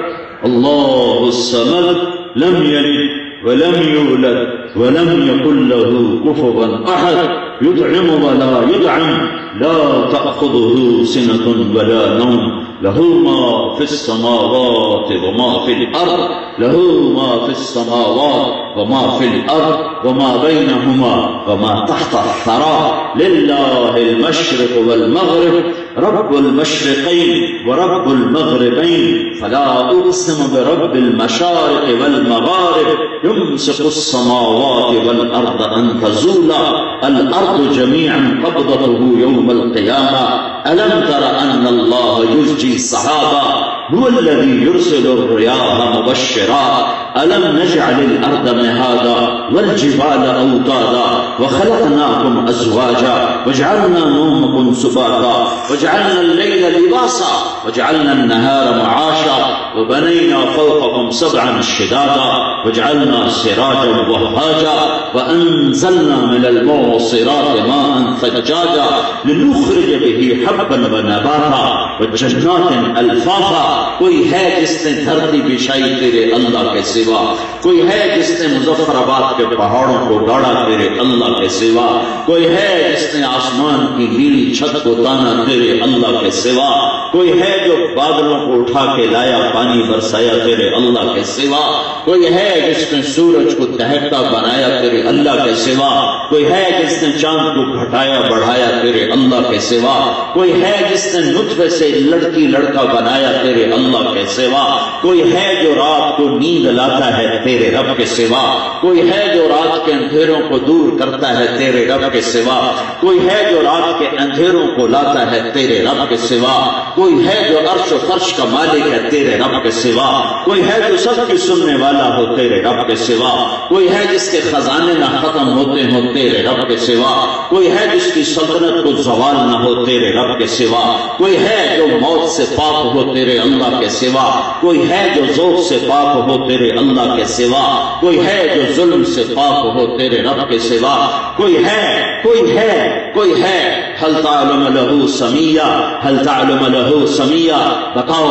اللہ الصمد لم یلد ولم یولد ولم یکن له کفوا احد یطعم ولا یطعم لا تأخذه سنة ولا نوم له ما في السماوات وما في الأرض له ما في السماوات وما في الأرض وما بينهما وما تحت الثرى لله المشرق والمغرب رب المشرقين ورب المغربين فلا أقسم برب المشارق والمغارب يمسك السماوات والأرض أن تزولا الأرض جميعا قبضته يوم القيامة ألم تر أن الله يزجي السحابة هو الذي يرسل الرياح مبشرات الم نجعل الارض مهادا والجبال اوتادا وخلقناكم ازواجا وجعلنا نومكم سباتا وجعلنا الليل لباسا وجعلنا النهار معاشا وبنينا فوقكم سبعا شدادا وجعلنا سراجا وهاجا وانزلنا من المعصرات ماء ثجاجا لنخرج به حبا ونباتا وجنات الفافا. کوئی ہے جس نے دھرتی بچھائی تیرے اللہ کے سوا، کوئی ہے جس نے مظفر آباد کے پہاڑوں کو گاڑا تیرے اللہ کے سوا، کوئی ہے جس نے آسمان کی نیلی چھت کو تانا تیرے اللہ کے سوا، کوئی ہے جو بادلوں کو اٹھا کے لایا پانی برسایا تیرے اللہ کے سوا، کوئی ہے جس نے سورج کو دہکتا بنایا تیرے اللہ کے سوا، کوئی ہے جس نے چاند کو گھٹایا بڑھایا تیرے اللہ کے سوا، کوئی ہے جس نے نطفے سے لڑکی لڑکا بنایا تیرے اللہ کے سوا، کوئی ہے جو رات کو نیند لاتا ہے تیرے رب کے سوا، کوئی ہے جو رات کے اندھیروں کو دور کرتا ہے تیرے رب کے سوا، کوئی ہے جو رات کے اندھیروں کو لاتا ہے تیرے رب کے سوا، کوئی ہے جو عرش و فرش کا مالک ہے تیرے رب کے سوا، کوئی ہے جو سب کی سننے والا ہو تیرے رب کے سوا، کوئی ہے جس کے خزانے نہ ختم ہوتے ہو تیرے رب کے سوا، کوئی ہے جس کی سلطنت کو زوال نہ ہو تیرے رب کے سوا، کوئی ہے جو موت سے پاک ہو تیرے اللہ کے سوا، کوئی ہے جو ذوق سے پاک ہو تیرے اللہ کے سوا، کوئی ہے جو ظلم سے پاک ہو تیرے رب کے سوا، کوئی ہے کوئی ہے هل تعلم له سمیا هل تعلم له سمیا. بتاؤ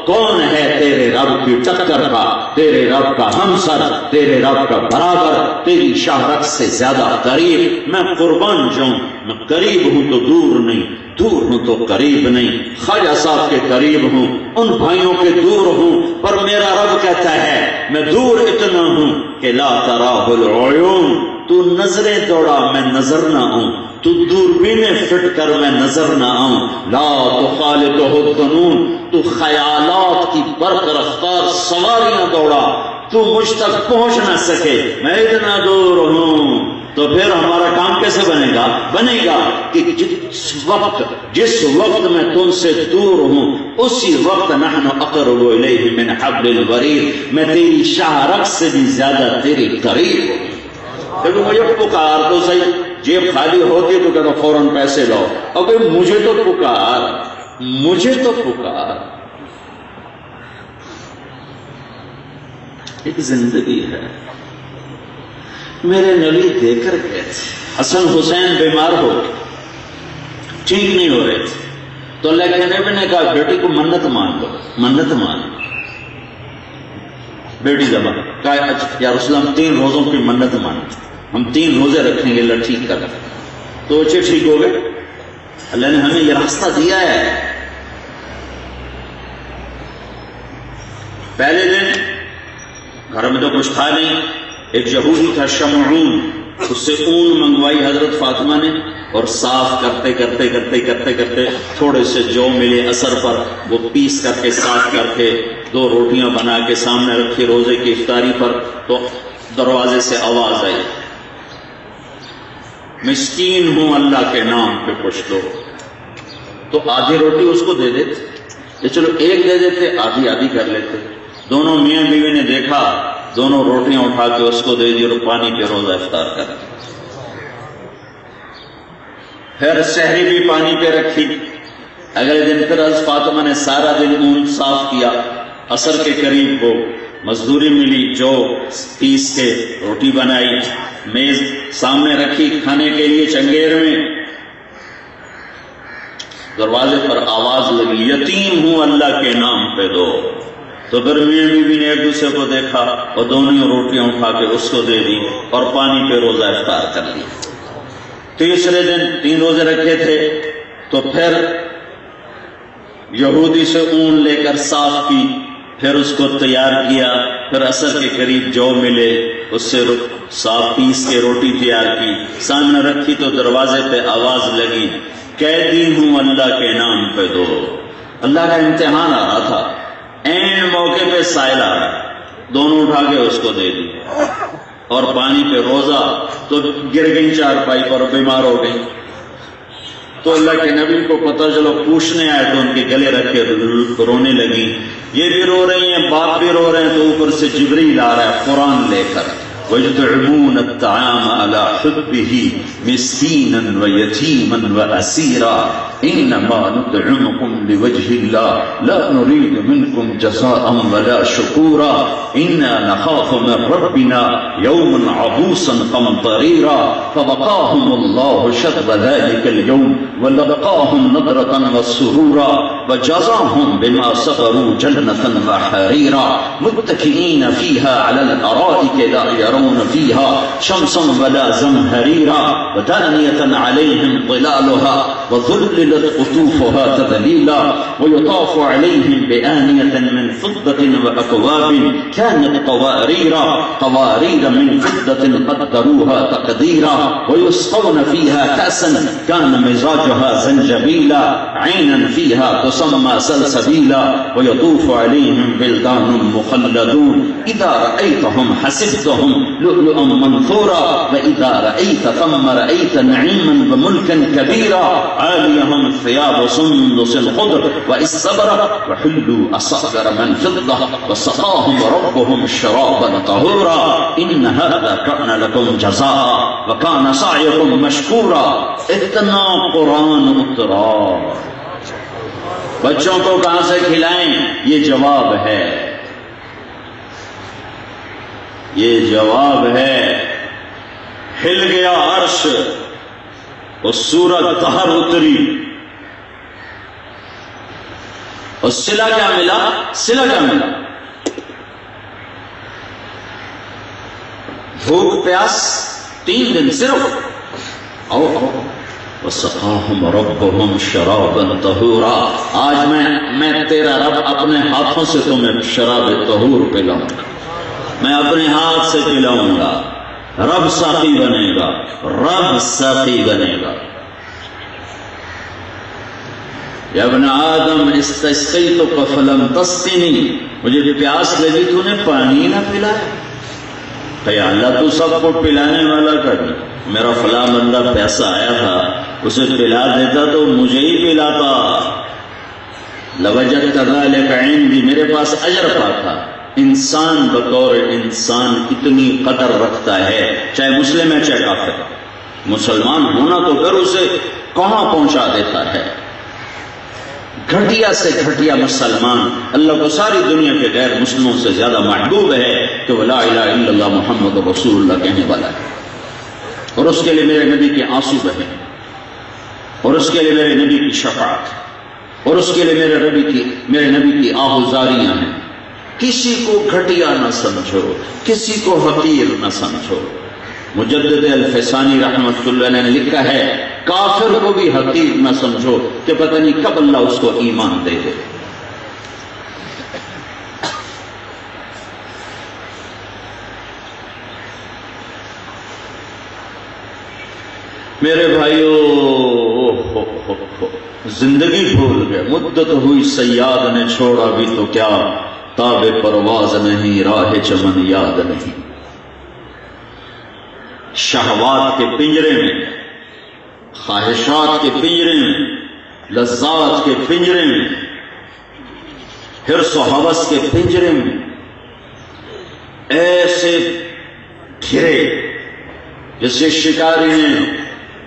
کون ہے تیرے رب کی ٹکر کا، تیرے رب کا ہمسر، تیرے رب کا برابر، تیری شہرت سے زیادہ قریب. میں قربان جاؤں، میں قریب ہوں تو دور نہیں، دور ہوں تو قریب نہیں. خواجہ صاحب کے قریب ہوں، ان بھائیوں کے دور ہوں، پر میرا رب کہتا ہے میں دور اتنا ہوں کہ لا تراہ العیون. تو نظریں دوڑا میں نظر نہ آؤں، تو دوربینیں فٹ کر میں نظر نہ آؤں. لا تخالطہ الظنون، تو خیالات کی برق رفتار سواریاں دوڑا، تو مجھ تک پہنچ نہ سکے، میں اتنا دور ہوں. تو پھر ہمارا کام کیسے بنے گا کہ جس وقت میں تم سے دور ہوں اسی وقت نحن اقرب الیہ من حبل الورید، میں تیری شاہرگ سے بھی زیادہ تیری قریب ہوں. لیکن مجھے پکار تو صحیح، جیب خالی ہوتی تو کہتا فوراً پیسے لاؤ. اگر مجھے تو پکار. ایک زندگی ہے. میرے نبی دے کر گئے تھے، حسن حسین بیمار ہو ٹھیک نہیں ہو رہے تھے، تو اللہ کے نبی نے کہا بیٹی کو منت مان لو. بیٹی دبا کہا یا رسول اللہ 3 روزوں کی منت مانتے، ہم 3 روزے رکھیں گے، اللہ ٹھیک کر. تو بچے ٹھیک ہو گئے. اللہ نے ہمیں یہ راستہ دیا ہے. پہلے دن گھر میں تو کچھ تھا نہیں، ایک یہودی تھا شمعون، اس سے اون منگوائی حضرت فاطمہ نے، اور صاف کرتے کرتے تھوڑے سے جو ملے اثر پر وہ پیس کر کے صاف کر کے 2 روٹیاں بنا کے سامنے رکھی روزے کی افطاری پر. تو دروازے سے آواز آئی مسکین ہوں اللہ کے نام پہ کچھ دو. تو آدھی روٹی اس کو دے دیتے، یہ چلو ایک دے دیتے، آدھی کر لیتے. دونوں میاں بیوی نے دیکھا، دونوں روٹیاں اٹھا کے اس کو دے دی اور پانی پہ روزہ افطار کر دی. پھر سحری بھی پانی پہ رکھی. اگلے دن پھر حضرت فاطمہ نے سارا دن اون صاف کیا. عصر کے قریب کو مزدوری ملی، جو پیس کے روٹی بنائی، میز سامنے رکھی کھانے کے لیے چنگیر میں. دروازے پر آواز لگی یتیم ہوں اللہ کے نام پہ دو. تو پھر میاں بیوی نے ایک دوسرے کو دیکھا اور دونوں روٹیاں اٹھا کے اس کو دے دی اور پانی پہ روزہ افطار کر لی. تیسرے دن 3 روزے رکھے تھے، تو پھر یہودی سے اون لے کر صاف کی، پھر اس کو تیار کیا. پھر عصر کے قریب جو ملے اس سے صاف پیس کے روٹی تیار کی، سامنے رکھی. تو دروازے پہ آواز لگی قیدی ہوں اللہ کے نام پہ دو. اللہ کا امتحان آ رہا تھا، این موقع پہ سائل آ رہا، دونوں اٹھا کے اس کو دے دی اور پانی پہ روزہ. تو گر گئی چارپائی پر، بیمار ہو گئی. تو اللہ کے نبی کو پتہ چلو پوچھنے آئے تو ان کے گلے رکھ کے رونے لگی. یہ بھی رو رہی ہیں، باپ بھی رو رہے ہیں، تو اوپر سے جبریل آ رہا ہے قرآن لے کر. وَيُطْعِمُونَ الطَّعَامَ عَلَى حُبِّهِ مِسْكِينًا وَيَتِيمًا وَأَسِيرًا إِنَّمَا نُطْعِمُكُمْ لِوَجْهِ اللَّهِ لَا نُرِيدُ مِنكُمْ جَزَاءً وَلَا شُكُورًا إِنَّا نَخَافُ مِن رَّبِّنَا يَوْمًا عَبُوسًا قَمْطَرِيرًا فَوَقَاهُمُ اللَّهُ شَرَّ ذَلِكَ الْيَوْمِ وَلَقَاهُمْ نَضْرَةً وَسُرُورًا وَجَزَاهُم بِمَا صَبَرُوا جَنَّةً وَحَرِيرًا مُتَّكِئِينَ فِيهَا عَلَى الْأَرَائِكِ لَا يَرَوْنَ فِيهَا شَمْسًا وَلَا زَمْهَرِيرًا وَدَانِيَةً عَلَيْهِمْ ظِلَالُهَا وَذُلِّلَتْ قُطُوفُهَا تَذْلِيلًا وَيُطَافُ عَلَيْهِمْ بِآنِيَةٍ مِّن فِضَّةٍ وَأَكْوَابٍ كَانَتْ قَوَارِيرَ مِن فِضَّةٍ قَدَّرُوهَا تَقْدِيرًا وَيُسْقَوْنَ فِيهَا كَأْسًا كَانَ مِزَاجُهَا زَنجَبِيلًا عَيْنًا فِيهَا تُسَمَّى سَلْسَبِيلًا وَيَطُوفُ عَلَيْهِمْ وِلْدَانٌ مُّخَلَّدُونَ إِذَا رَأَيْتَهُمْ حَسِبْتَهُمْ لُؤْلُؤًا مَّنثُورًا وَإِذَا رَأَيْتَ ثَمَّ رَأَيْتَ نَعِيمًا وَمُلْكًا كَبِيرًا عَالِيَهُمْ ثِيَابُ سُندُسٍ خُضْرٍ وَإِسْتَبْرَقٍ وَحُلُّوا أَسَاوِرَ مِن فِضَّةٍ وَسَقَاهُمْ رَبُّهُمْ شَرَابًا طَهُورًا إِنَّ هَذَا كَانَ لَكُمْ جَزَاءً وَكَانَ سَعْيُكُمْ مَشْكُورًا. اتنا قرآن اترا. بچوں کو کہاں سے کھلائیں؟ یہ جواب ہے، یہ جواب ہے. ہل گیا عرش اور سورت طہر اتری. اور صلہ کیا ملا؟ صلہ کیا ملا؟ بھوک پیاس 3 دن صرف. او وَسَقَاهُمْ رَبُّهُمْ شَرَابًا طَهُورًا. آج میں تیرا رب اپنے ہاتھوں سے تمہیں شراب طہور پلاؤں گا، میں اپنے ہاتھ سے پلاؤں گا. رب ساقی بنے گا، رب ساقی بنے گا. یا ابن آدم استسقیتک فلم تسقنی، مجھے پیاس لگی تو نے پانی نہ پلایا. کہ اللہ تو سب کو پلانے والا کر دی. میرا فلاں بندہ پیسہ آیا تھا، اسے پلا دیتا تو مجھے ہی پلاتا. لوجدت ذلک عندی، میرے پاس اجر پاتا. انسان بطور انسان اتنی قدر رکھتا ہے، چاہے مسلم ہے چاہے کافر. مسلمان ہونا تو پھر اسے کہاں پہنچا دیتا ہے. گھٹیا سے گھٹیا مسلمان اللہ کو ساری دنیا کے غیر مسلموں سے زیادہ محبوب ہے کہ وہ لا الہ الا اللہ محمد رسول اللہ کہنے والا ہے. اور اس کے لیے میرے نبی کے آنسو بہے، اور اس کے لیے میرے نبی کی شفاعت، اور اس کے لیے میرے نبی کی آہوزاریاں ہیں. کسی کو گھٹیا نہ سمجھو، کسی کو حقیر نہ سمجھو. مجدد الفسانی رحمۃ اللہ نے لکھا ہے کافر کو بھی حقیر نہ سمجھو کہ پتہ نہیں کب اللہ اس کو ایمان دے دے. میرے بھائیو، زندگی بھول گئے. مدت ہوئی صیاد نے چھوڑا بھی تو کیا، تاب پرواز نہیں راہ چمن یاد نہیں. شہوات کے پنجرے میں، خواہشات کے پنجرے میں، لذات کے پنجرے میں، حرص و ہوس کے پنجرے میں ایسے گھرے جیسے شکاری نے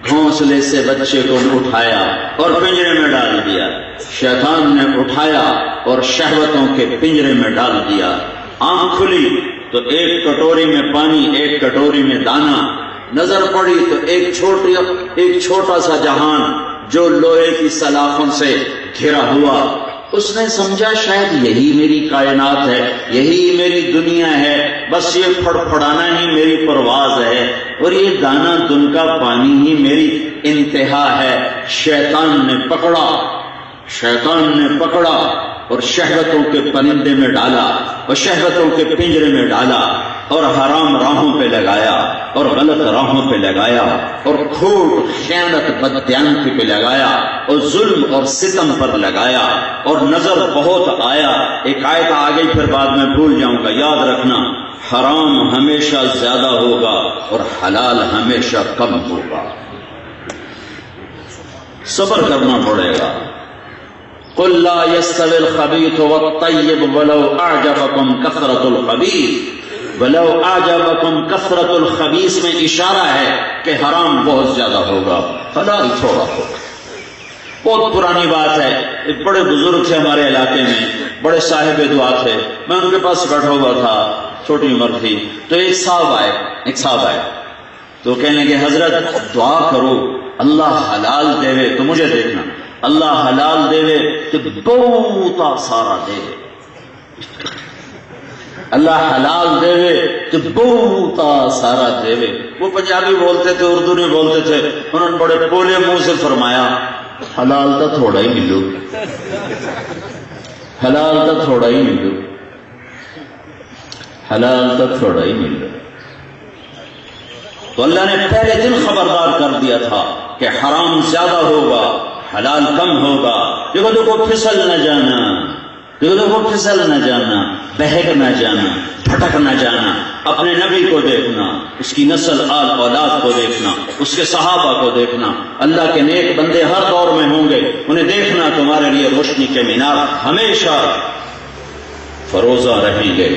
گھونسلے سے بچے کو اٹھایا اور پنجرے میں ڈال دیا. شیطان نے اٹھایا اور شہوتوں کے پنجرے میں ڈال دیا. آنکھ کھلی تو ایک کٹوری میں پانی، ایک کٹوری میں دانا. نظر پڑی تو ایک چھوٹا سا جہان جو لوہے کی سلاخوں سے گھرا ہوا. اس نے سمجھا شاید یہی میری کائنات ہے، یہی میری دنیا ہے، بس یہ پھڑپھڑانا ہی میری پرواز ہے، اور یہ دانا دن کا پانی ہی میری انتہا ہے. شیطان نے پکڑا اور شہوتوں کے پرندے میں ڈالا اور شہوتوں کے پنجرے میں ڈالا اور حرام راہوں پہ لگایا اور غلط راہوں پہ لگایا اور کھوٹ خیانت بددیانتی پہ لگایا اور ظلم اور ستم پر لگایا. اور نظر بہت آیا. ایک آیت آ گئی پھر بعد میں بھول جاؤں گا، یاد رکھنا. حرام ہمیشہ زیادہ ہوگا اور حلال ہمیشہ کم ہوگا. صبر کرنا پڑے گا. قل لا يستوي الخبيث والطيب ولو اعجبكم كثرة الخبيث. ولو اعجبكم كثرة الخبيث میں اشارہ ہے کہ حرام بہت زیادہ ہوگا، حلال تھوڑا ہوگا. بہت پرانی بات ہے. ایک بڑے بزرگ تھے ہمارے علاقے میں، بڑے صاحب دعا تھے. میں ان کے پاس بیٹھا ہوا تھا، چھوٹی عمر تھی. تو ایک صاحب آئے تو کہنے لگے حضرت دعا کرو اللہ حلال دے تو مجھے دیکھنا، اللہ حلال دے تو بہت سارا دے، اللہ حلال دے تو بہت سارا دے. وہ پنجابی بولتے تھے، اردو نہیں بولتے تھے. انہوں نے بڑے پولے منہ سے فرمایا حلال تو تھوڑا ہی ملو، حلال تو تھوڑا ہی ملو، حلال تو تھوڑا ہی ملو. تو اللہ نے پہلے دن خبردار کر دیا تھا کہ حرام زیادہ ہوگا، حلال کم ہوگا. دیکھو پھسل نہ جانا، دیکھو پھسل نہ جانا، بہک نہ جانا، بھٹک نہ جانا. اپنے نبی کو دیکھنا، اس کی نسل آل اولاد کو دیکھنا، اس کے صحابہ کو دیکھنا. اللہ کے نیک بندے ہر دور میں ہوں گے، انہیں دیکھنا. تمہارے لیے روشنی کے مینار ہمیشہ فروزہ رہیں گے.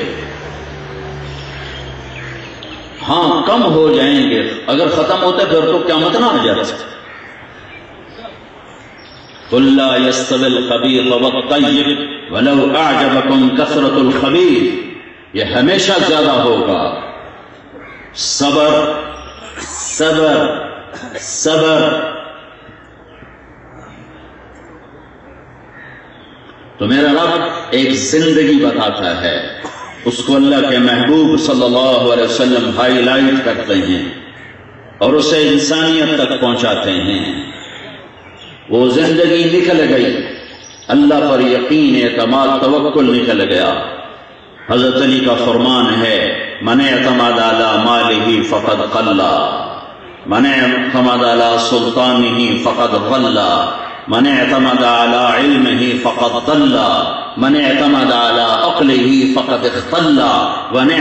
ہاں کم ہو جائیں گے، اگر ختم ہوتے پھر تو قیامت نہ آ جاتی. قل لا يستوي الخبيث والطيب ولو اعجبكم كثرة الخبيث. یہ ہمیشہ زیادہ ہوگا. صبر صبر صبر. تو میرا رب ایک زندگی بتاتا ہے، اس کو اللہ کے محبوب صلی اللہ علیہ وسلم ہائی لائٹ کرتے ہیں اور اسے انسانیت تک پہنچاتے ہیں. وہ زندگی نکل گئی، اللہ پر یقین، اعتماد، توکل نکل گیا. حضرت علی کا فرمان ہے من اعتمد علی مالہ فقد قل، من اعتمد علی سلطانہ فقد ضل، من اعتمد علی علمہ فقد ضل، من اعتمد علی عقلہ فقد اختل، ومن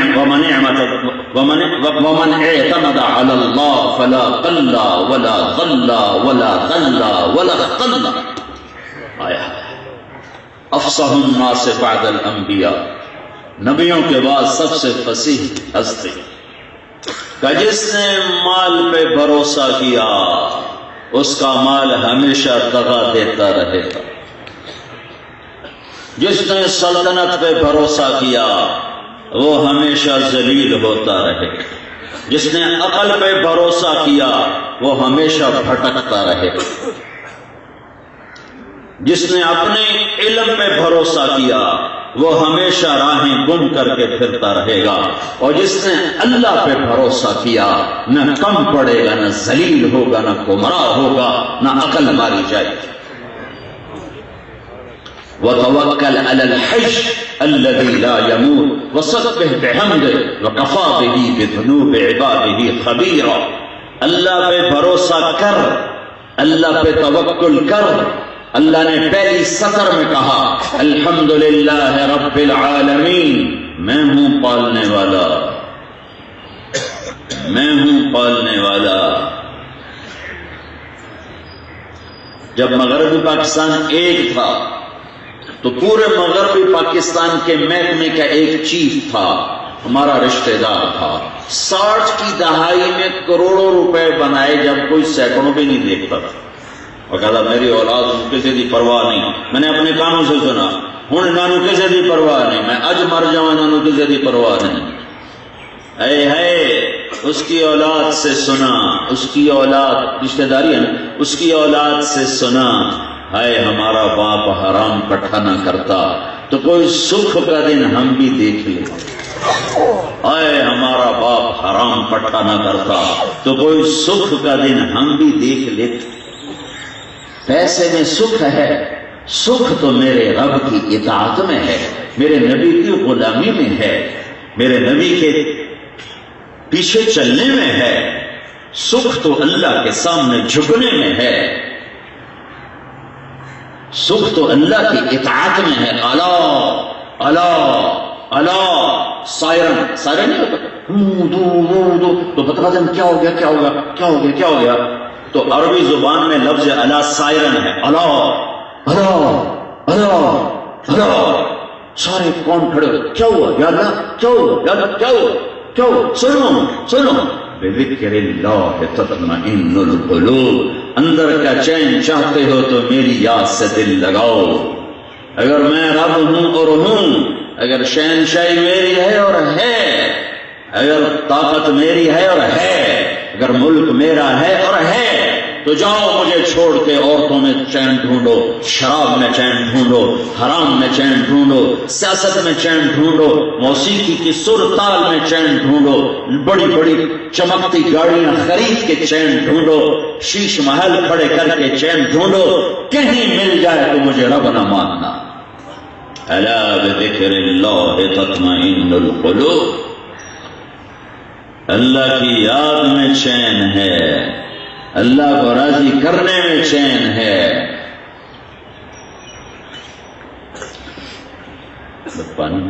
اعتمد علی اللہ فلا قل ولا ضل ولا ضل ولا اختل. آیا افصح الناس بعد الانبیاء، نبیوں کے بعد سب سے فصیح ہستی کہ جس نے مال پہ بھروسہ کیا اس کا مال ہمیشہ دغا دیتا رہے گا. جس نے سلطنت پہ بھروسہ کیا وہ ہمیشہ ذلیل ہوتا رہے گا. جس نے عقل پہ بھروسہ کیا وہ ہمیشہ بھٹکتا رہے گا. جس نے اپنے علم پہ بھروسہ کیا وہ ہمیشہ راہیں گم کر کے پھرتا رہے گا. اور جس نے اللہ پہ بھروسہ کیا نہ کم پڑے گا، نہ ذلیل ہوگا، نہ گمراہ ہوگا، نہ عقل ماری جائے گی. وَتَوَكَّلْ عَلَى الْحَيِّ الَّذِي لَا يَمُوتُ وَسَبِّحْ بِحَمْدِهِ وَكَفَىٰ بِهِ بِذُنُوبِ عِبَادِهِ خَبِيرًا. اللہ پہ بھروسہ کر، اللہ پہ توکل کر. اللہ نے پہلی سطر میں کہا الحمدللہ رب العالمین، میں ہوں پالنے والا، میں ہوں پالنے والا. جب مغربی پاکستان ایک تھا تو پورے مغربی پاکستان کے محکمے کا ایک چیف تھا، ہمارا رشتہ دار تھا. 60 کی دہائی میں کروڑوں روپے بنائے جب کوئی سینکڑوں بھی نہیں دیکھتا تھا. اور کہا میری اولاد کسی دی پرواہ نہیں. میں نے اپنے کانوں سے سنا ہوں انہوں کسی دی پرواہ نہیں، میں اج مر جاؤں انہوں کسی دی پرواہ نہیں. اے ہے اس کی اولاد سے سنا، اس کی اولاد رشتہ داری ہے نا، اس کی اولاد سے سنا ہے ہمارا باپ حرام کٹھا نہ کرتا تو کوئی سکھ کا دن ہم بھی دیکھ لیں. اے ہمارا باپ حرام کٹھا نہ کرتا تو کوئی سکھ کا دن ہم بھی دیکھ لیتے. پیسے میں سکھ ہے، سکھ تو میرے رب کی اطاعت میں ہے، میرے نبی کی غلامی میں ہے، میرے نبی کے پیچھے چلنے میں ہے. سکھ تو اللہ کے سامنے جھکنے میں ہے، سکھ تو اللہ کی اطاعت میں ہے. اللہ اللہ اللہ سائرن سائرن نہیں ہوتا تو بتا دیں کیا ہو گیا کیا ہو گیا کیا ہو گیا کیا ہو گیا. تو عربی زبان میں لفظ الا سائرن ہے، الا الا الا الا، سارے کون کھڑے ہو، کیا ہوا یا اللہ، کیا ہوا یا اللہ، کیا ہوا، کیا ہوا، سنو سنو، بذکر اللہ تطمئن القلوب، اندر کا چین چاہتے ہو تو میری یاد سے دل لگاؤ۔ اگر میں رب ہوں اور ہوں، اگر شہنشاہی میری ہے اور ہے، اگر طاقت میری ہے اور ہے، اگر ملک میرا ہے اور ہے، تو جاؤ مجھے چھوڑ کے عورتوں میں چین ڈھونڈو، شراب میں چین ڈھونڈو، حرام میں چین ڈھونڈو، سیاست میں چین ڈھونڈو، موسیقی کی سر تال میں چین ڈھونڈو، بڑی بڑی چمکتی گاڑیاں خرید کے چین ڈھونڈو، شیش محل کھڑے کر کے چین ڈھونڈو، کہیں مل جائے تو مجھے رب نہ ماننا۔ الا بذکر اللہ تطمئن القلوب، اللہ کی یاد میں چین ہے، اللہ کو راضی کرنے میں چین ہے۔ پانی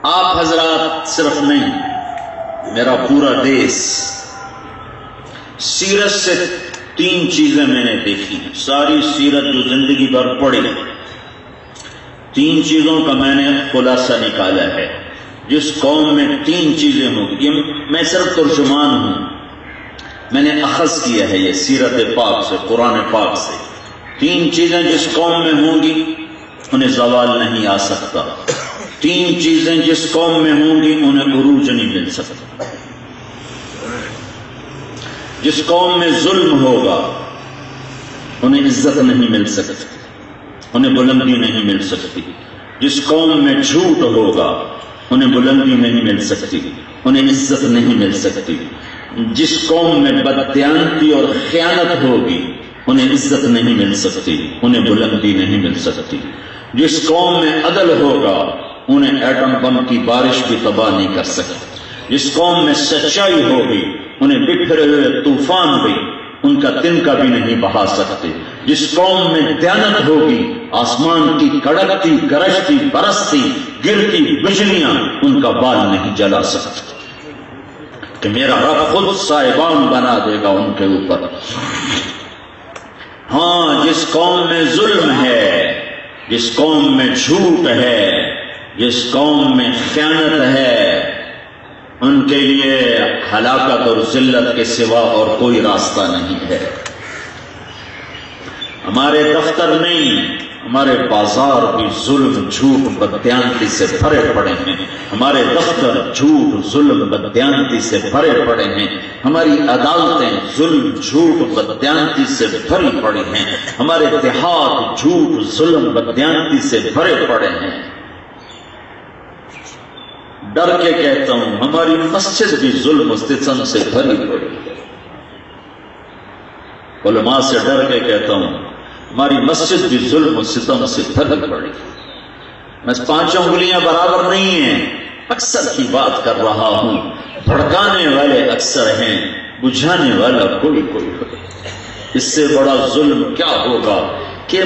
آپ حضرات صرف نہیں، میرا پورا دیس، سیرت سے 3 چیزیں میں نے دیکھی، ساری سیرت جو زندگی بھر پڑھی، 3 چیزوں کا میں نے خلاصہ نکالا ہے۔ جس قوم میں 3 چیزیں ہوں گی، میں صرف ترجمان ہوں، میں نے اخذ کیا ہے یہ سیرت پاک سے، قرآن پاک سے۔ 3 چیزیں جس قوم میں ہوں گی انہیں زوال نہیں آ سکتا، 3 چیزیں جس قوم میں ہوں گی انہیں عروج نہیں مل سکتا۔ جس قوم میں ظلم ہوگا انہیں عزت نہیں مل سکتی، انہیں بلندی نہیں مل سکتی۔ جس قوم میں جھوٹ ہوگا انہیں بلندی نہیں مل سکتی، انہیں عزت نہیں مل سکتی۔ جس قوم میں بددیانتی اور خیانت ہوگی انہیں عزت نہیں مل سکتی، انہیں بلندی نہیں مل سکتی۔ جس قوم میں عدل ہوگا انہیں ایٹم بم کی بارش بھی تباہ نہیں کر سکتی۔ جس قوم میں سچائی ہوگی انہیں بکھرے ہوئے طوفان بھی ان کا تنکا بھی نہیں بہا سکتے۔ جس قوم میں دیانت ہوگی آسمان کی کڑکتی گرجتی برستی گرتی بجلیاں ان کا بال نہیں جلا سکتی، کہ میرا رب خود صاحبان بنا دے گا ان کے اوپر۔ ہاں، جس قوم میں ظلم ہے، جس قوم میں جھوٹ ہے، جس قوم میں خیانت ہے، ان کے لیے ہلاکت اور ذلت کے سوا اور کوئی راستہ نہیں ہے۔ ہمارے دفتر نہیں، ہمارے بازار بھی ظلم جھوٹ بددیانتی سے بھرے پڑے ہیں۔ ہمارے دفتر جھوٹ ظلم بددیانتی سے بھرے پڑے ہیں۔ ہماری عدالتیں ظلم جھوٹ بددیانتی سے بھری پڑی ہیں۔ ہمارے دیہات جھوٹ ظلم بددیانتی سے بھرے پڑے ہیں۔ ڈر کے کہتا ہوں، ہماری مسجد بھی ظلم و ستم سے بھری پڑی ہے۔ علماء سے ڈر کے کہتا ہوں، ہماری مسجد بھی ظلم و ستم سے بھری پڑی ہے۔ میں 5 انگلیاں برابر نہیں ہیں، اکثر کی بات کر رہا ہوں۔ بھڑکانے والے اکثر ہیں، بجھانے والا کوئی کوئی ہے۔ اس سے بڑا ظلم کیا ہوگا کہ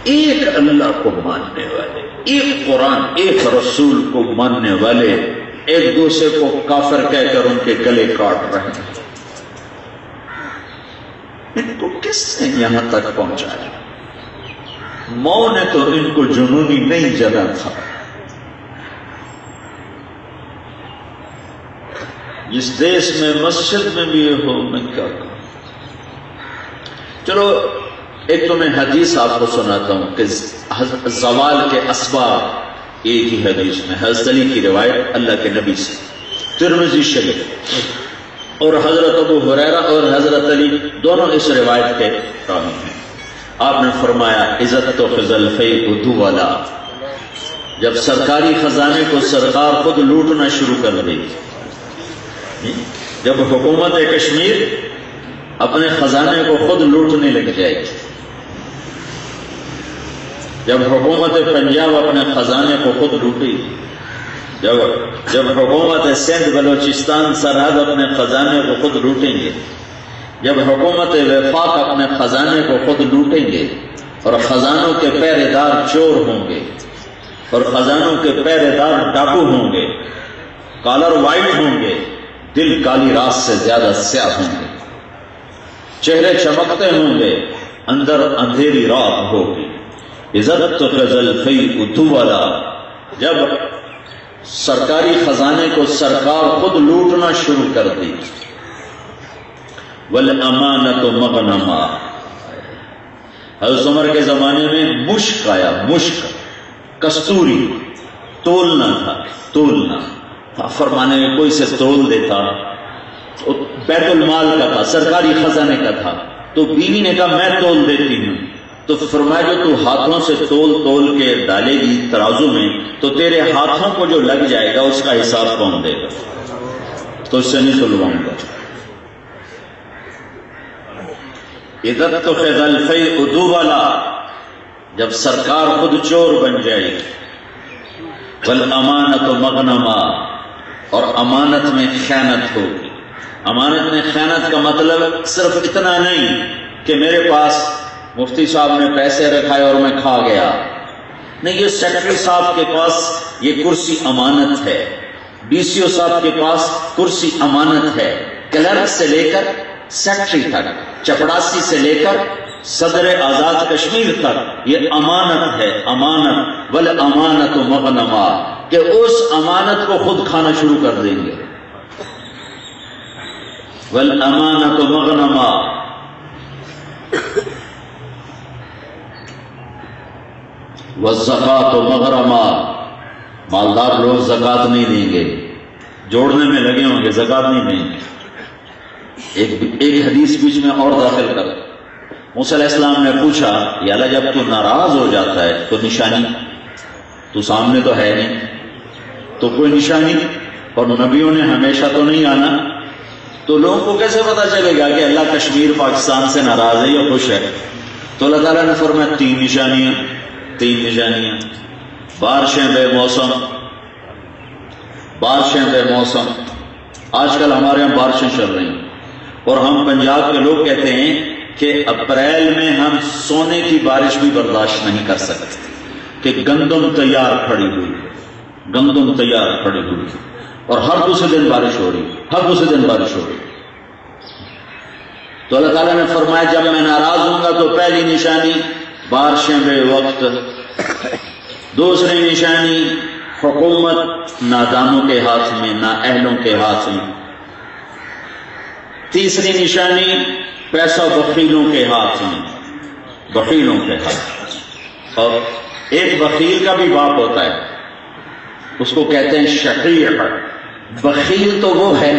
ایک اللہ کو ماننے والے، ایک قرآن ایک رسول کو ماننے والے ایک دوسرے کو کافر کہہ کر ان کے گلے کاٹ رہے ہیں۔ ان کو کس نے یہاں تک پہنچایا؟ ماؤں نے تو ان کو جنونی نہیں جگہ تھا۔ جس دیش میں مسجد میں بھی یہ ہو، میں کیا کہوں۔ چلو ایک تو میں حدیث آپ کو سناتا ہوں کہ زوال کے اسباب ایک ہی حدیث میں، حضرت علی کی روایت اللہ کے نبی سے، ترمذی شریف، اور حضرت ابو ہریرہ اور حضرت علی دونوں اس روایت کے راوی ہیں۔ آپ نے فرمایا عزت و فضل فیء والا، جب سرکاری خزانے کو سرکار خود لوٹنا شروع کر دے، جب حکومت کشمیر اپنے خزانے کو خود لوٹنے لگ جائے، جب حکومت پنجاب اپنے خزانے کو خود لوٹے، جب حکومت سندھ بلوچستان سرحد اپنے خزانے کو خود لوٹیں گے، جب حکومت وفاق اپنے خزانے کو خود لوٹیں گے اور خزانوں کے پہرے دار چور ہوں گے اور خزانوں کے پہرے دار ڈاکو ہوں گے، کالر وائٹ ہوں گے، دل کالی رات سے زیادہ سیاہ ہوں گے، چہرے چمکتے ہوں گے، اندر اندھیری رات ہوگی۔ عزت الفیء دولا، جب سرکاری خزانے کو سرکار خود لوٹنا شروع کر دی۔ والامانۃ مغنما، حضرت عمر کے زمانے میں مشک آیا، مشک کستوری، تولنا تھا، تولنا فرمانے میں کوئی سے تول دیتا، بیت المال کا تھا، سرکاری خزانے کا تھا، تو بیوی نے کہا میں تول دیتی ہوں، تو فرمایا جو تو ہاتھوں سے تول کے ڈالے گی ترازو میں تو تیرے ہاتھوں کو جو لگ جائے گا اس کا حساب کون دے گا؟ تو اس سے نہیں تلواؤں گا۔ عزت تو خیز الفیء دولا، جب سرکار خود چور بن جائے گی۔ والامانۃ مغنما، اور امانت میں خیانت ہوگی۔ امانت میں خیانت کا مطلب صرف اتنا نہیں کہ میرے پاس مفتی صاحب نے پیسے رکھائے اور میں کھا گیا، نہیں، یہ سیکرٹری صاحب کے پاس یہ کرسی امانت ہے، ڈی سی او صاحب کے پاس کرسی امانت ہے، کلرک سے لے کر سیکرٹری تک، چپڑاسی سے لے کر صدر آزاد کشمیر تک یہ امانت ہے، امانت۔ والامانۃ مغنما، کہ اس امانت کو خود کھانا شروع کر دیں گے۔ والامانۃ مغنما، والزکوٰۃ مغرما، مالدار لوگ زکوٰۃ نہیں دیں گے، جوڑنے میں لگے ہوں گے، زکوٰۃ نہیں دیں گے۔ ایک حدیث بیچ میں اور داخل کر، موسیٰ علیہ السلام نے پوچھا یا اللہ جب تو ناراض ہو جاتا ہے تو نشانی؟ تو سامنے تو ہے نہیں، تو کوئی نشانی؟ اور نبیوں نے ہمیشہ تو نہیں آنا، تو لوگوں کو کیسے پتا چلے گا کہ اللہ کشمیر پاکستان سے ناراض ہے یا خوش ہے؟ تو اللہ تعالیٰ نے فرمایا تین نشانیاں، بارشیں بے موسم، بارشیں بے موسم۔ آج کل ہمارے یہاں بارشیں چل رہی ہیں اور ہم پنجاب کے لوگ کہتے ہیں کہ اپریل میں ہم سونے کی بارش بھی برداشت نہیں کر سکتے، کہ گندم تیار کھڑی ہوئی، گندم تیار کھڑی ہوئی، اور ہر دوسرے دن بارش ہو رہی، ہر دوسرے دن بارش ہو رہی۔ تو اللہ تعالیٰ نے فرمایا جب میں ناراض ہوں گا تو پہلی نشانی بارشیں بے وقت، دوسری نشانی حکومت نادانوں کے ہاتھ میں، نااہلوں کے ہاتھ میں، تیسری نشانی پیسہ بخیلوں کے ہاتھ میں، بخیلوں کے ہاتھ۔ اور ایک بخیل کا بھی باپ ہوتا ہے، اس کو کہتے ہیں شقیع۔ بخیل تو وہ ہے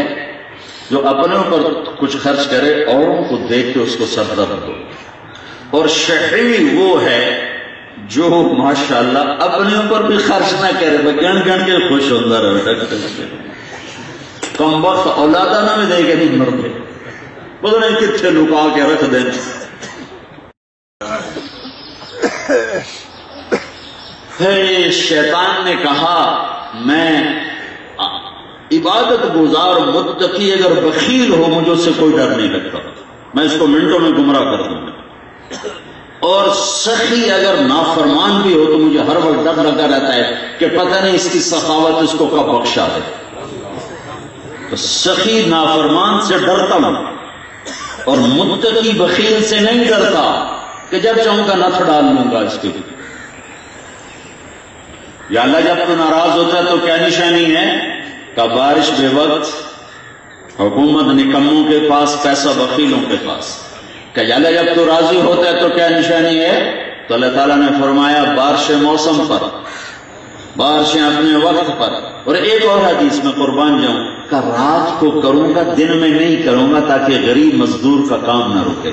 جو اپنے اوپر کچھ خرچ کرے، اوروں کو دیکھ کے اس کو سردرد ہو، اور شقیع وہ ہے جو ماشاءاللہ اپنے اوپر بھی خرچ نہ کرے، گن گن کے خوش ہوتا رہے، کم وقت اولادہ نہ میں دے کے نہیں مرتے، پتہ نہیں کتنے لکا کے رکھ دیں۔ پھر شیطان نے کہا میں عبادت گزار متقی اگر بخیل ہو مجھے اس سے کوئی ڈر نہیں لگتا، میں اس کو منٹوں میں گمراہ کر دوں گا، اور سخی اگر نافرمان بھی ہو تو مجھے ہر وقت ڈر لگا رہتا ہے کہ پتہ نہیں اس کی سخاوت اس کو کب بخشا دے۔ تو سخی نافرمان سے ڈرتا ہوں اور متقی بخیل سے نہیں ڈرتا کہ جب چاہوں گا نتھ ڈال لوں گا اس کے لیے۔ یا اللہ جب تو ناراض ہوتا ہے تو کیا نشانی ہے؟ کہ بارش بے وقت، حکومت نکموں کے پاس، پیسہ بخیلوں کے پاس۔ کہ یا اللہ جب تو راضی ہوتا ہے تو کیا نشانی ہے؟ تو اللہ تعالیٰ نے فرمایا بارشیں موسم پر، بارشیں اپنے وقت پر۔ اور ایک اور حدیث میں قربان جاؤں کہ رات کو کروں گا دن میں نہیں کروں گا تاکہ غریب مزدور کا کام نہ رکے۔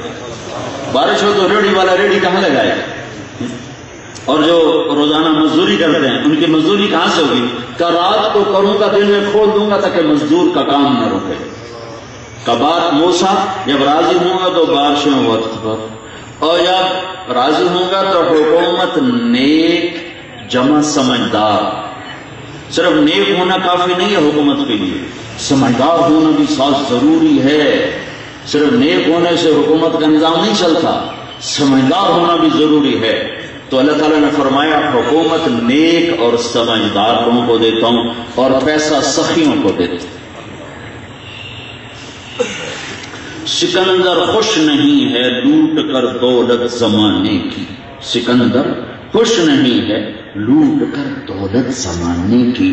بارش ہو تو ریڑھی والا ریڑھی کہاں لگائے، اور جو روزانہ مزدوری کرتے ہیں ان کی مزدوری کہاں سے ہوگی؟ کہ رات کو کروں گا دن میں کھول دوں گا تاکہ مزدور کا کام نہ رکے۔ کبات موسیٰ جب راضی ہوں گا تو بارشیں وقت پر، اور جب راضی ہوں گا تو حکومت نیک جمع سمجھدار، صرف نیک ہونا کافی نہیں ہے حکومت کے لیے، سمجھدار ہونا بھی ساتھ ضروری ہے۔ صرف نیک ہونے سے حکومت کا نظام نہیں چلتا، سمجھدار ہونا بھی ضروری ہے۔ تو اللہ تعالیٰ نے فرمایا حکومت نیک اور سمجھداروں کو دیتا ہوں اور پیسہ سخیوں کو دیتا ہوں۔ سکندر خوش نہیں ہے لوٹ کر دولت زمانے کی، سکندر خوش نہیں ہے لوٹ کر دولت زمانے کی،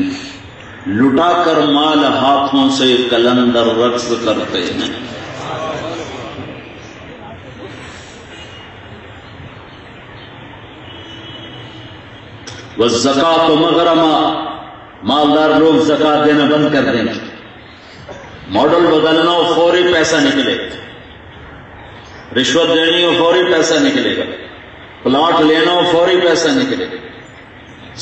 لٹا کر مال ہاتھوں سے کلندر رقص کرتے ہیں۔ والزکاۃ مغرمہ، مالدار لوگ زکات دینا بند کر دیں، ماڈل بدلنا ہو فوری پیسہ نکلے، رشوت دینی ہو فوری پیسہ نکلے گا، پلاٹ لینا ہو فوری پیسہ نکلے گا،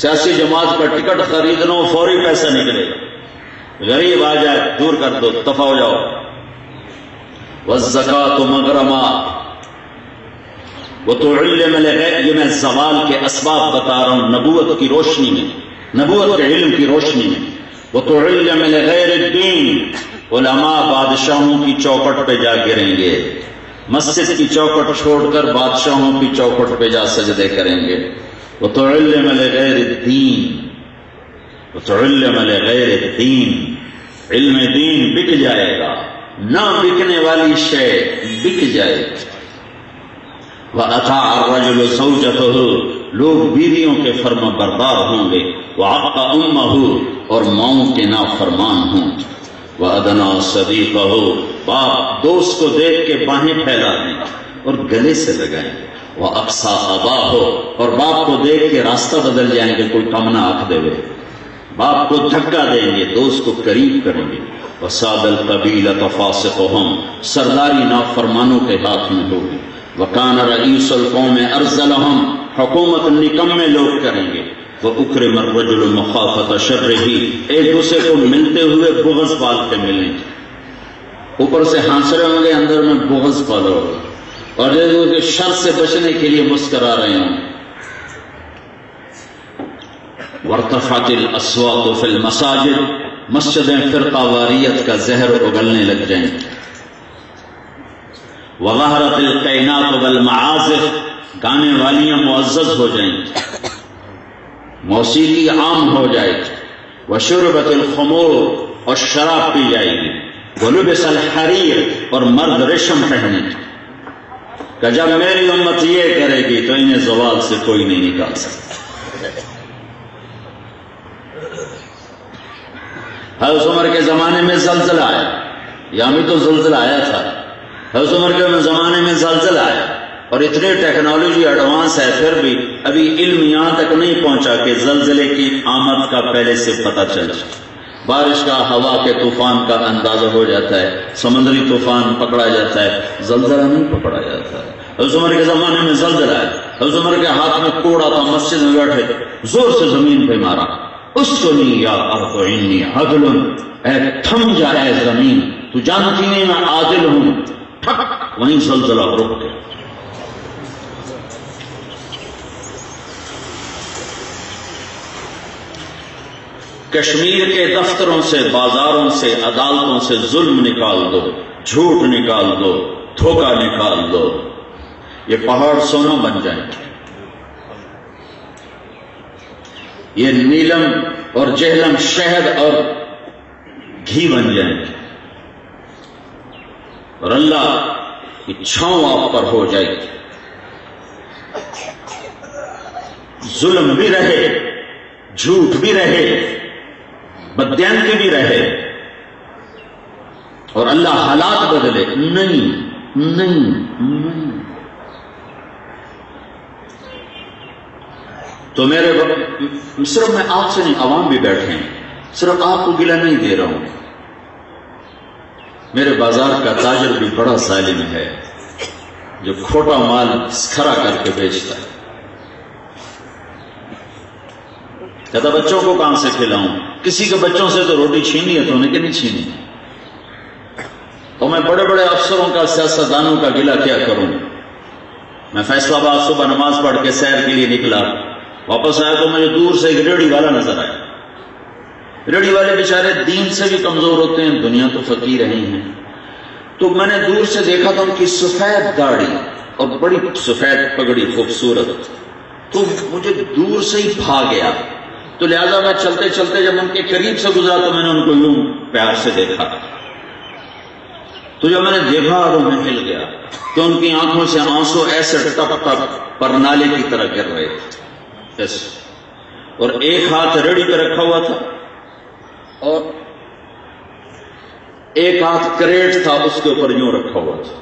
سیاسی جماعت کا ٹکٹ خریدنا ہو فوری پیسہ نکلے گا، غریب آ جائے دور کر دو، دفع ہو جاؤ۔ والزکاۃ مغرمہ وتعلم الغیب، یہ میں زوال کے اسباب بتا رہا ہوں نبوت کی روشنی میں، نبوت کے علم کی روشنی میں۔ وتعلم لغیر الدین، علماء بادشاہوں کی چوکٹ پہ جا گریں گے، مسجد کی چوکٹ چھوڑ کر بادشاہوں کی چوکٹ پہ جا سجدے کریں گے۔ وتعلم لغیر الدین، وتعلم لغیر الدین، علم دین بک جائے گا، نہ بکنے والی شے بک جائے گی۔ وَأَطَاعَ الرَّجُلُ زَوْجَتَهُ، لوگ بیویوں کے فرما بردار ہوں گے، وَعَقَّ أُمَّهُ، اور ماؤں کے نافرمان ہوں۔ وَأَدْنَىٰ صَدِيقَهُ، باپ دوست کو دیکھ کے باہیں پھیلا دیں اور گلے سے لگائیں گے۔ وَأَقْصَىٰ أَبَاهُ، اور باپ کو دیکھ کے راستہ بدل جائیں گے، کوئی کم نہ آنکھ دے گے، باپ کو دھکا دیں گے، دوست کو قریب کریں گے۔ وَسَادَ الْقَبِيلَةَ فَاسِقُهُمْ، سرداری نافرمانوں کے ہاتھ میں ہوگی۔ وَكَانَ رَئِيسُ الْقَوْمِ أَرْذَلَهُمْ، حکومت نکمے لوگ کریں گے۔ وَأُكْرِمَ الرَّجُلُ مَخَافَةَ شَرِّهِ، ایک دوسرے کو ملتے ہوئے بغض پال کے ملیں گے، اوپر سے ہنس رہے ہوں گے، اندر میں بغض پالو گے، اور جو کہ شر سے بچنے کے لیے مسکرا رہے ہوں۔ وَارْتَفَعَتِ الْأَصْوَاتُ فِي الْمَسَاجِدِ، مسجدیں فرقہ واریت کا زہر اگلنے لگ جائیں۔ وَظَهَرَتِ الْقَيْنَاتُ وَالْمَعَازِفُ، گانے والیاں معزز ہو جائیں، موسیقی عام ہو جائے گی۔ وَشُرْبَتِ الْخُمُورُ، اور شراب پی جائے گی۔ وَلُبِسَ الْحَرِيرُ، اور مرد ریشم پہنے گی، کہ جب میری امت یہ کرے گی تو انہیں زوال سے کوئی نہیں نکال سکتا۔ حضرت عمر کے زمانے میں زلزلہ آیا، یہاں بھی تو زلزلہ آیا تھا، حضرت عمر کے زمانے میں زلزلہ آیا، اور اتنی ٹیکنالوجی ایڈوانس ہے پھر بھی ابھی علم یہاں تک نہیں پہنچا کہ زلزلے کی آمد کا پہلے سے پتہ چل جائے۔ بارش کا، ہوا کے طوفان کا اندازہ ہو جاتا ہے، سمندری طوفان پکڑا جاتا ہے، زلزلہ نہیں پکڑا جاتا ہے۔ حضرت عمر کے زمانے میں زلزلہ آیا، حضرت عمر کے ہاتھ میں کوڑا تھا، مسجد میں بیٹھے، زور سے زمین پہ مارا، اسکنی یا ارض انی عدل، اے تھم جا اے زمین، تو جانتی نہیں میں عادل ہوں، ٹھک، وہیں زلزلہ رک گیا۔ کشمیر کے دفتروں سے، بازاروں سے، عدالتوں سے ظلم نکال دو، جھوٹ نکال دو، دھوکہ نکال دو، یہ پہاڑ سونا بن جائیں گے، یہ نیلم اور جہلم شہد اور گھی بن جائیں گے، اور اللہ کی چھاؤں آپ پر ہو جائے گی۔ ظلم بھی رہے، جھوٹ بھی رہے، بددیانتی بھی رہے، اور اللہ حالات بدلے نہیں۔ تو میرے صرف میں آپ سے نہیں، عوام بھی بیٹھے ہیں، صرف آپ کو گلہ نہیں دے رہا ہوں، میرے بازار کا تاجر بھی بڑا ظالم ہے جو کھوٹا مال کھڑا کر کے بیچتا ہے، کہتا بچوں کو کہاں سے کھلاؤں، کسی کے بچوں سے تو روٹی چھینی ہے تو انہیں کہ نہیں چھینی، اور میں بڑے بڑے افسروں کا، سیاستدانوں کا گلہ کیا کروں۔ میں فیصلہ آباد صبح نماز پڑھ کے سیر کے لیے نکلا، واپس آیا تو مجھے دور سے ایک ریڑھی والا نظر آیا، ریڑھی والے بیچارے دین سے بھی کمزور ہوتے ہیں، دنیا تو فقیر ہی ہیں. تو میں نے دور سے دیکھا تو ان کی سفید داڑھی اور بڑی سفید پگڑی خوبصورت، تو مجھے دور سے ہی بھا گیا. تو لہذا میں چلتے چلتے جب ان کے قریب سے گزرا تو میں نے ان کو یوں پیار سے دیکھا. تو جب میں نے دیکھا تو میں ہل گیا کہ ان کی آنکھوں سے آنسو ایسے ٹپ ٹپ پرنالے کی طرح گر رہے تھے ایسے، اور ایک ہاتھ ریڑھی پہ رکھا ہوا تھا اور ایک ہاتھ کریٹ تھا اس کے اوپر یوں رکھا ہوا تھا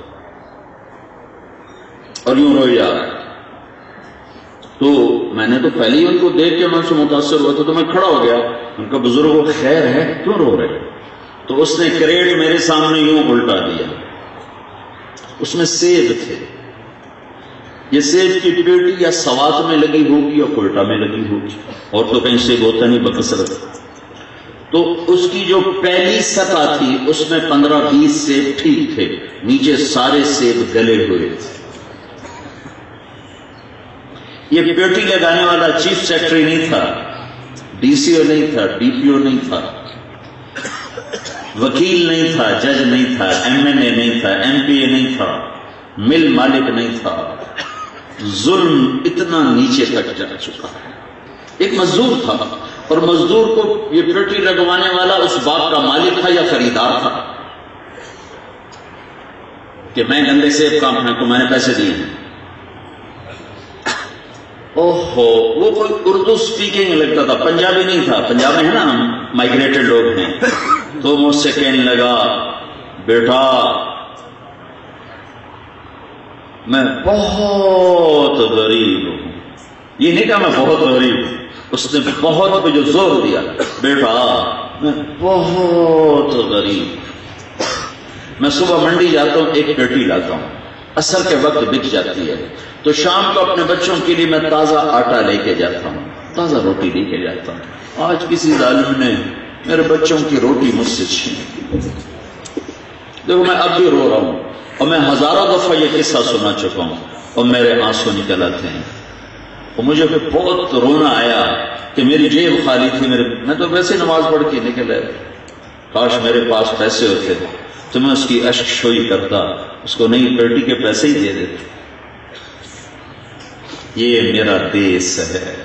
اور یوں روئے جا رہا ہے. تو میں نے تو پہلے ہی ان کو دیکھ کے میں سے متاثر ہوا تھا تو میں کھڑا ہو گیا. ان کا بزرگوں خیر ہے کیوں رو رہے؟ تو اس نے کریٹ میرے سامنے یوں الٹا دیا. اس میں سیب تھے. یہ سیب کی پیٹی یا سوات میں لگی ہوگی یا کوئٹہ میں لگی ہوگی، اور تو کہیں سیب ہوتا نہیں بکثرت. تو اس کی جو پہلی سطح تھی اس میں 15-20 سیب ٹھیک تھے، نیچے سارے سیب گلے ہوئے تھے. یہ پیٹی لگانے والا چیف سیکرٹری نہیں تھا، ڈی سی او نہیں تھا، ڈی پی او نہیں تھا، وکیل نہیں تھا، جج نہیں تھا، ایم این اے نہیں تھا، ایم پی اے نہیں تھا، مل مالک نہیں تھا. ظلم اتنا نیچے تک جا چکا ہے. ایک مزدور تھا اور مزدور کو یہ پیٹی لگوانے والا اس باغ کا مالک تھا یا خریدار تھا کہ میں گندے سیب کا پھینکوں، میں نے پیسے دیے ہیں. اوہو، وہ کوئی اردو سپیکنگ لگتا تھا، پنجابی نہیں تھا. پنجاب میں ہے نا مائگریٹڈ لوگ ہیں. تو مجھ سے کہنے لگا بیٹا میں بہت غریب ہوں. یہ نہیں کہا میں بہت غریب ہوں، اس نے بہت پہ جو زور دیا، بیٹا میں بہت غریب. میں صبح منڈی جاتا ہوں، ایک پیٹی لاتا ہوں، عصر کے وقت بک جاتی ہے، تو شام کو اپنے بچوں کے لیے میں تازہ آٹا لے کے جاتا ہوں، تازہ روٹی لے کے جاتا ہوں. آج کسی ظالم نے میرے بچوں کی روٹی مجھ سے چھین. دیکھو میں اب بھی رو رہا ہوں اور میں ہزاروں دفعہ یہ قصہ سنا چکا ہوں اور میرے آنسو نکل آتے ہیں. اور مجھے بہت رونا آیا کہ میری جیب خالی تھی. میں تو ویسے نماز پڑھ کے نکل آیا. کاش میرے پاس پیسے ہوتے تو میں اس کی اشک شوئی کرتا، اس کو نئی پیٹی کے پیسے ہی دے دیتا. یہ میرا دیس ہے.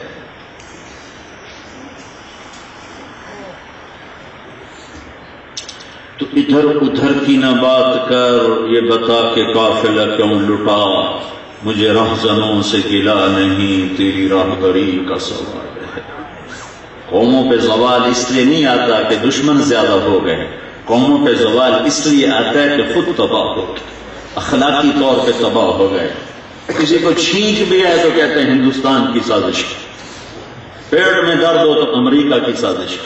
تو ادھر ادھر کی نہ بات کر، یہ بتا کہ قافلہ کیوں لٹا. مجھے رہزنوں سے گلا نہیں، تیری راہبری کا سوال ہے. قوموں پہ زوال اس لیے نہیں آتا کہ دشمن زیادہ ہو گئے، قوموں پہ زوال اس لیے آتا ہے کہ خود تباہ ہو گئے، اخلاقی طور پہ تباہ ہو گئے. کسی کو چھینک بھی آئے تو کہتے ہیں ہندوستان کی سازش، پیٹ میں درد ہو تو امریکہ کی سازش.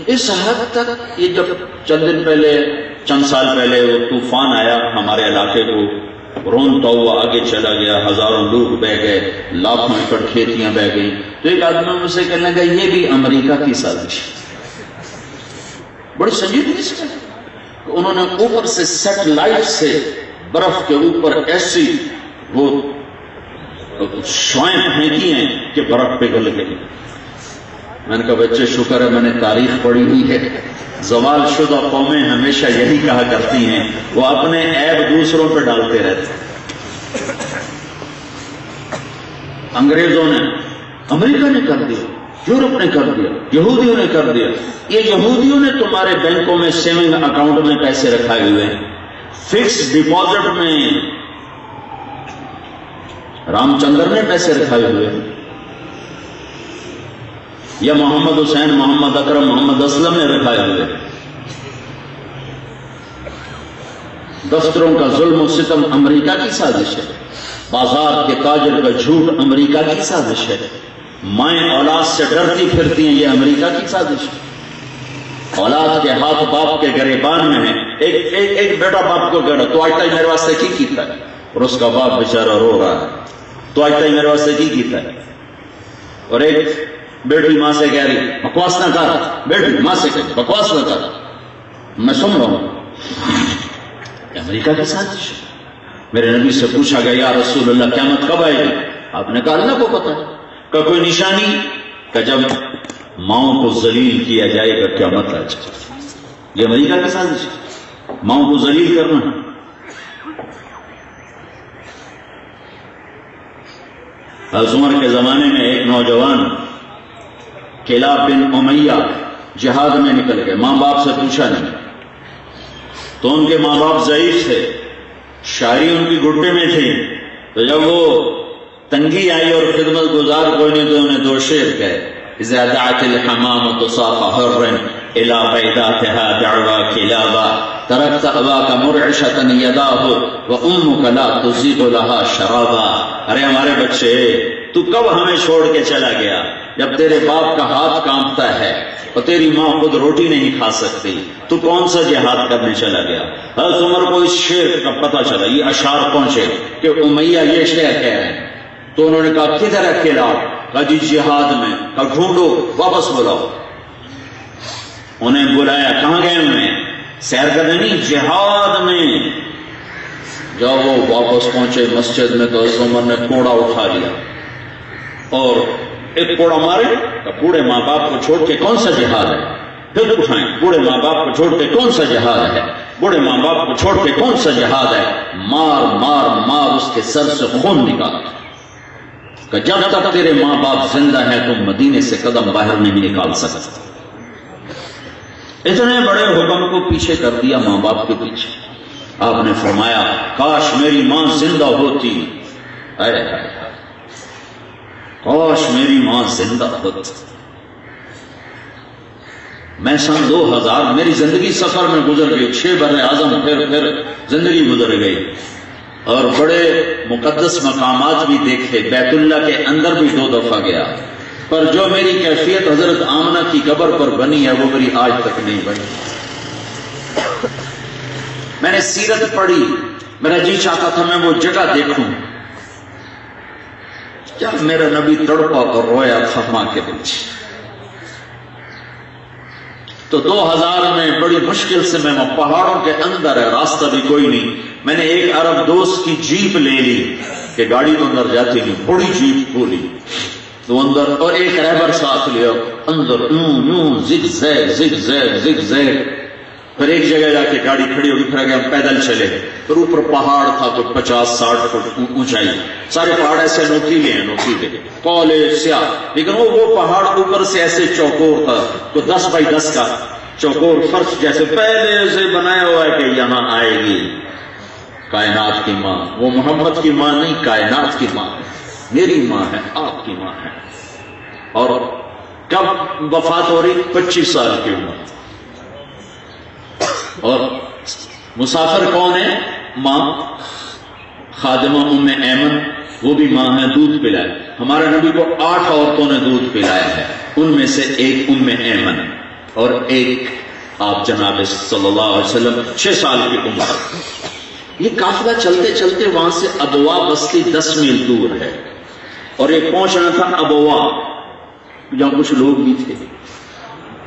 اس حد تک یہ جب چند سال پہلے وہ طوفان آیا ہمارے علاقے کو، رونتا ہوا آگے چلا گیا، ہزاروں لوگ بہ گئے، لاکھوں ایکڑ کھیتیاں بہ گئیں. تو ایک آدمی مجھ سے کہنے لگا یہ بھی امریکہ کی سازش. بڑی سنجیدگی سے انہوں نے اوپر سے سیٹلائٹ سے برف کے اوپر ایسی وہ شوائیں پھینکی ہیں کہ برف پگھل گئی. میں نے کہا بچے شکر ہے میں نے تاریخ پڑھی ہوئی ہے. زوال شدہ قومیں ہمیشہ یہی کہا کرتی ہیں، وہ اپنے عیب دوسروں پہ ڈالتے رہتے ہیں. انگریزوں نے، امریکہ نے کر دیا، یورپ نے کر دیا، یہودیوں نے کر دیا. یہ یہودیوں نے تمہارے بینکوں میں سیونگ اکاؤنٹ میں پیسے رکھائے ہوئے ہیں، فکس ڈپازٹ میں رام چندر نے پیسے رکھائے ہوئے ہیں، یا محمد حسین، محمد اکرم، محمد اسلم نے رکھائے ہوئے. دفتروں کا ظلم و ستم امریکہ کی سازش ہے، بازار کے تاجر کا جھوٹ امریکہ کی سازش ہے، مائیں اولاد سے ڈرتی پھرتی ہیں یہ امریکہ کی سازش ہے. اولاد کے ہاتھ باپ کے گریبان میں ہے. ایک بیٹا باپ کو کہہ رہا تو آج تک میرے واسطے کی کیتا ہے، اور اس کا باپ بیچارہ رو رہا ہے تو آج تک میرے واسطے کی کیتا ہے. اور ایک بیٹی ماں سے کہہ رہی بکواس نہ کر، بیٹی ماں سے کہہ بکواس نہ کر، میں سن رہا ہوں. امریکہ کی سازش. میرے نبی سے پوچھا گیا یا رسول اللہ قیامت کب آئے گی؟ آپ نے کہا اللہ کو پتہ ہے. کہ کوئی نشانی، کہ جب ماؤں کو ذلیل کیا جائے گا قیامت آ جائے. یہ امریکہ کی سازش ہے ماؤں کو ذلیل کرنا. حضرت عمر کے زمانے میں ایک نوجوان کلاب بن امیہ جہاد میں نکل گئے. ماں باپ سے پوچھا نہیں تو ان کے ماں باپ ضعیف تھے, شاعری ان کی گھٹنے میں تھی. تو جب وہ تنگی آئی اور خدمت گزار کوئی نہیں تو انہیں دو شعر کہے, اذا دعت الحمامة صاف حر الى بيداتها دعوى كلابا تركت اباك مرعشة يداه وامك لا تزيد لها شرابا. ارے ہمارے بچے, تو کب ہمیں چھوڑ کے چلا گیا جب تیرے باپ کا ہاتھ کانپتا ہے اور تیری ماں خود روٹی نہیں کھا سکتی, تو کون سا جہاد کرنے چلا گیا. حضرت عمر کو اس شعر کا پتہ چلا, یہ اشعار پہنچے کہ امیہ یہ شعر کہہ رہے ہیں. تو انہوں نے کہا کدھر ہے کلاب؟ کہا جی جہاد میں. کہا ڈھونڈو, واپس بلاؤ. انہیں بلایا, کہاں گئے انہیں؟ سیر کرنے نہیں, جہاد میں. جب وہ واپس پہنچے مسجد میں تو حضرت عمر نے کوڑا اٹھا لیا اور ایک کوڑا مارے. بوڑھے ماں باپ کو چھوڑ کے کون سا جہاد ہے؟ پھر اٹھائیں, بوڑھے ماں باپ کو چھوڑ کے کون سا جہاد ہے؟ بوڑھے ماں باپ کو چھوڑ کے کون سا جہاد ہے؟ مار مار مار اس کے سر سے خون نکال. کہ جب تک تیرے ماں باپ زندہ ہیں تم مدینے سے قدم باہر نہیں نکال سکتے. اتنے بڑے حکم کو پیچھے کر دیا ماں باپ کے پیچھے. آپ نے فرمایا کاش میری ماں زندہ ہوتی, کاش میری ماں زندہ ہوتی. میں سن 2000 میری زندگی سفر میں گزر گئی, 6 بر اعظم پھر زندگی گزر گئی اور بڑے مقدس مقامات بھی دیکھے. بیت اللہ کے اندر بھی 2 دفعہ گیا, پر جو میری کیفیت حضرت آمنہ کی قبر پر بنی ہے وہ میری آج تک نہیں بنی. میں نے سیرت پڑھی, میرا جی چاہتا تھا میں وہ جگہ دیکھوں جب میرا نبی تڑپا اور رویا تھا ماں کے پیچھے. تو 2000 میں بڑی مشکل سے میں پہاڑوں کے اندر ہے, راستہ بھی کوئی نہیں. میں نے ایک عرب دوست کی جیپ لے لی کہ گاڑی تو اندر جاتی نہیں, بڑی جیپ پوری تو اندر, اور ایک رہبر ساتھ لیا اندر, یوں زگ زیگ. پھر ایک جگہ جا کے گاڑی کھڑی ہوگی, پھر آگے ہم پیدل چلے. پھر اوپر پہاڑ تھا تو 50-60 فٹ اونچائی, سارے پہاڑ ایسے نوکیلے کالے سیاہ, لیکن وہ پہاڑ اوپر سے ایسے چوکور تھا تو 10 بائی 10 کا چوکور فرش جیسے پہلے سے بنایا ہوا ہے کہ یہاں آئے گی کائنات کی ماں. وہ محمد کی ماں نہیں, کائنات کی ماں, میری ماں ہے, آپ کی ماں ہے. اور کب وفات ہو رہی؟ 25 سال کی عمر. اور مسافر کون ہے؟ ماں خادمہ ام ایمن, وہ بھی ماں ہے, دودھ پلائے. ہمارے نبی کو 8 عورتوں نے دودھ پلایا ہے, ان میں سے ایک ام ایمن اور ایک آپ جناب صلی اللہ علیہ وسلم 6 سال کی عمر. یہ قافلہ چلتے چلتے وہاں سے ابوا بستی 10 میل دور ہے اور یہ پہنچنا تھا ابوا جہاں کچھ لوگ بھی تھے.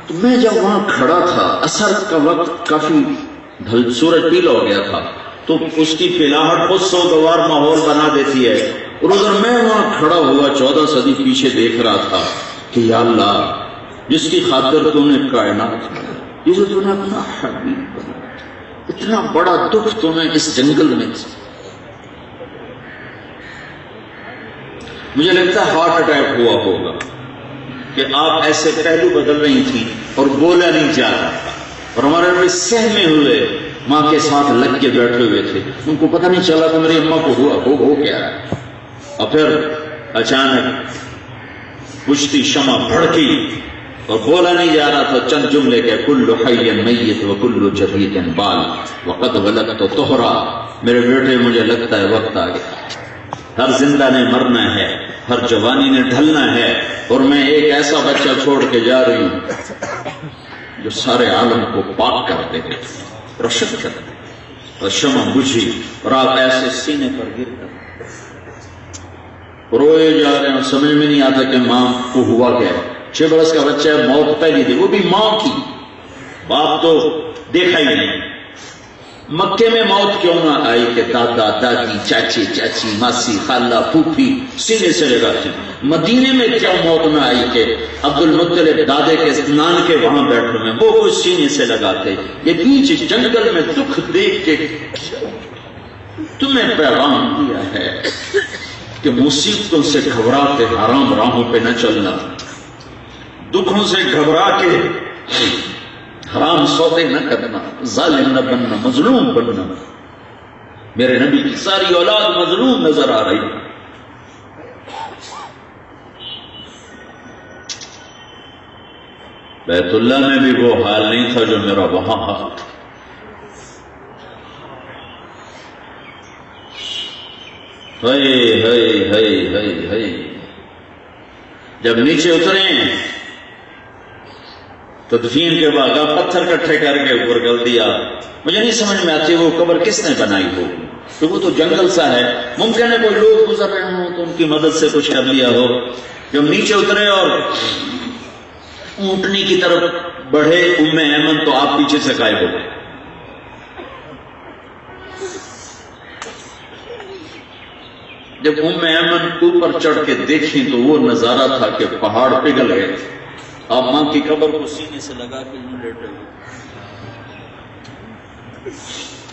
تو میں جب وہاں کھڑا تھا, عصر کا وقت کافی سورج پیلا ہو گیا تھا, تو اس کی پلاہٹ بہت سوگوار ماحول بنا دیتی ہے. اور ادھر میں وہاں کھڑا ہوا 14 صدی پیچھے دیکھ رہا تھا کہ یا اللہ, جس کی خاطر تو نے کائنات, جسے تو نے اپنا حبیب بنا, اتنا بڑا دکھ تو نے اس جنگل میں. مجھے لگتا ہے ہارٹ اٹیک ہوا ہوگا کہ آپ ایسے پہلو بدل رہی تھی اور بولا نہیں جا رہا تھا, اور ہمارے نبی سہمے ہوئے ماں کے ساتھ لگ کے بیٹھے ہوئے تھے. ان کو پتہ نہیں چلا کہ میری اماں کو ہو کیا ہے. اور پھر اچانک بجھتی شمع بھڑکی اور بولا نہیں جا رہا تھا. چند جملے کے کل حی میت و کل جدید بال وقد ولدت طہرا, میرے بیٹے مجھے لگتا ہے وقت آ گیا, ہر زندہ نے مرنا ہے, ہر جوانی نے ڈھلنا ہے, اور میں ایک ایسا بچہ چھوڑ کے جا رہی ہوں جو سارے عالم کو پاک کر دے, روشن کر دے. اور شمع بجھی اور آپ ایسے سینے پر گر کر روئے جا رہے ہیں. سمجھ میں نہیں آتا کہ ماں کو ہوا کیا ہے. 6 برس کا بچہ ہے, موت پہلی تھی, وہ بھی ماں کی, باپ تو دیکھا ہی نہیں. مکے میں موت کیوں نہ آئی کہ دادا دادی چاچے چاچی ماسی خالہ پھوپھی سینے سے لگاتے؟ مدینے میں کیوں موت نہ آئی کہ عبد المطلب دادے کے نان کے وہاں بیٹھے ہوئے وہ کچھ سینے سے لگاتے؟ یہ بیچ جنگل میں دکھ دیکھ کے تمہیں پیغام دیا ہے کہ مصیبتوں سے گھبرا کے حرام راہوں پہ نہ چلنا، دکھوں سے گھبرا کے حرام سودے نہ کرنا، ظالم نہ بننا، مظلوم بننا۔ میرے نبی کی ساری اولاد مظلوم نظر آ رہی۔ بیت اللہ میں بھی وہ حال نہیں تھا جو میرا وہاں حال تھا۔ جب نیچے اترے تو دفین کے بعد پتھر کٹھے کر کے اوپر کر دیا۔ مجھے نہیں سمجھ میں آتی وہ قبر کس نے بنائی ہو، تو وہ تو جنگل سا ہے، ممکن ہے کوئی لوگ گزر رہے ہوں تو ان کی مدد سے کچھ کر لیا ہو۔ جب نیچے اترے اور اونٹنی کی طرف بڑھے ام ایمن تو آپ پیچھے سے غائب ہو گئے۔ جب ام ایمن اوپر چڑھ کے دیکھی تو وہ نظارہ تھا کہ پہاڑ پگھل گئے۔ آپ ماں کی قبر کو سینے سے لگا کے یوں لیٹے ہوئے۔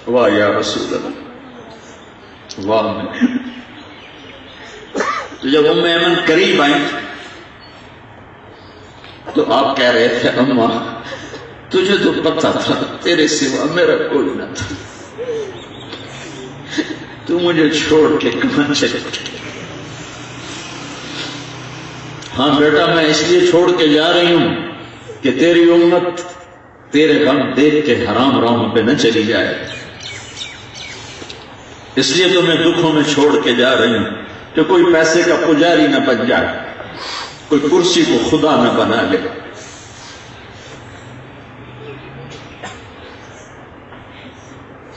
واہ یا رسول اللہ، واہ۔ تو جب ام ایمن قریب آئیں تو آپ کہہ رہے تھے اماں تجھے تو پتا تھا تیرے سوا میرا کوئی نہ تھا، تو مجھے چھوڑ کے کہاں چلے؟ ہاں بیٹا میں اس لیے چھوڑ کے جا رہی ہوں کہ تیری امت تیرے غم دیکھ کے حرام راہوں پہ نہ چلی جائے، اس لیے تو میں دکھوں میں چھوڑ کے جا رہی ہوں کہ کوئی پیسے کا پجاری نہ بن جائے، کوئی کرسی کو خدا نہ بنا لے،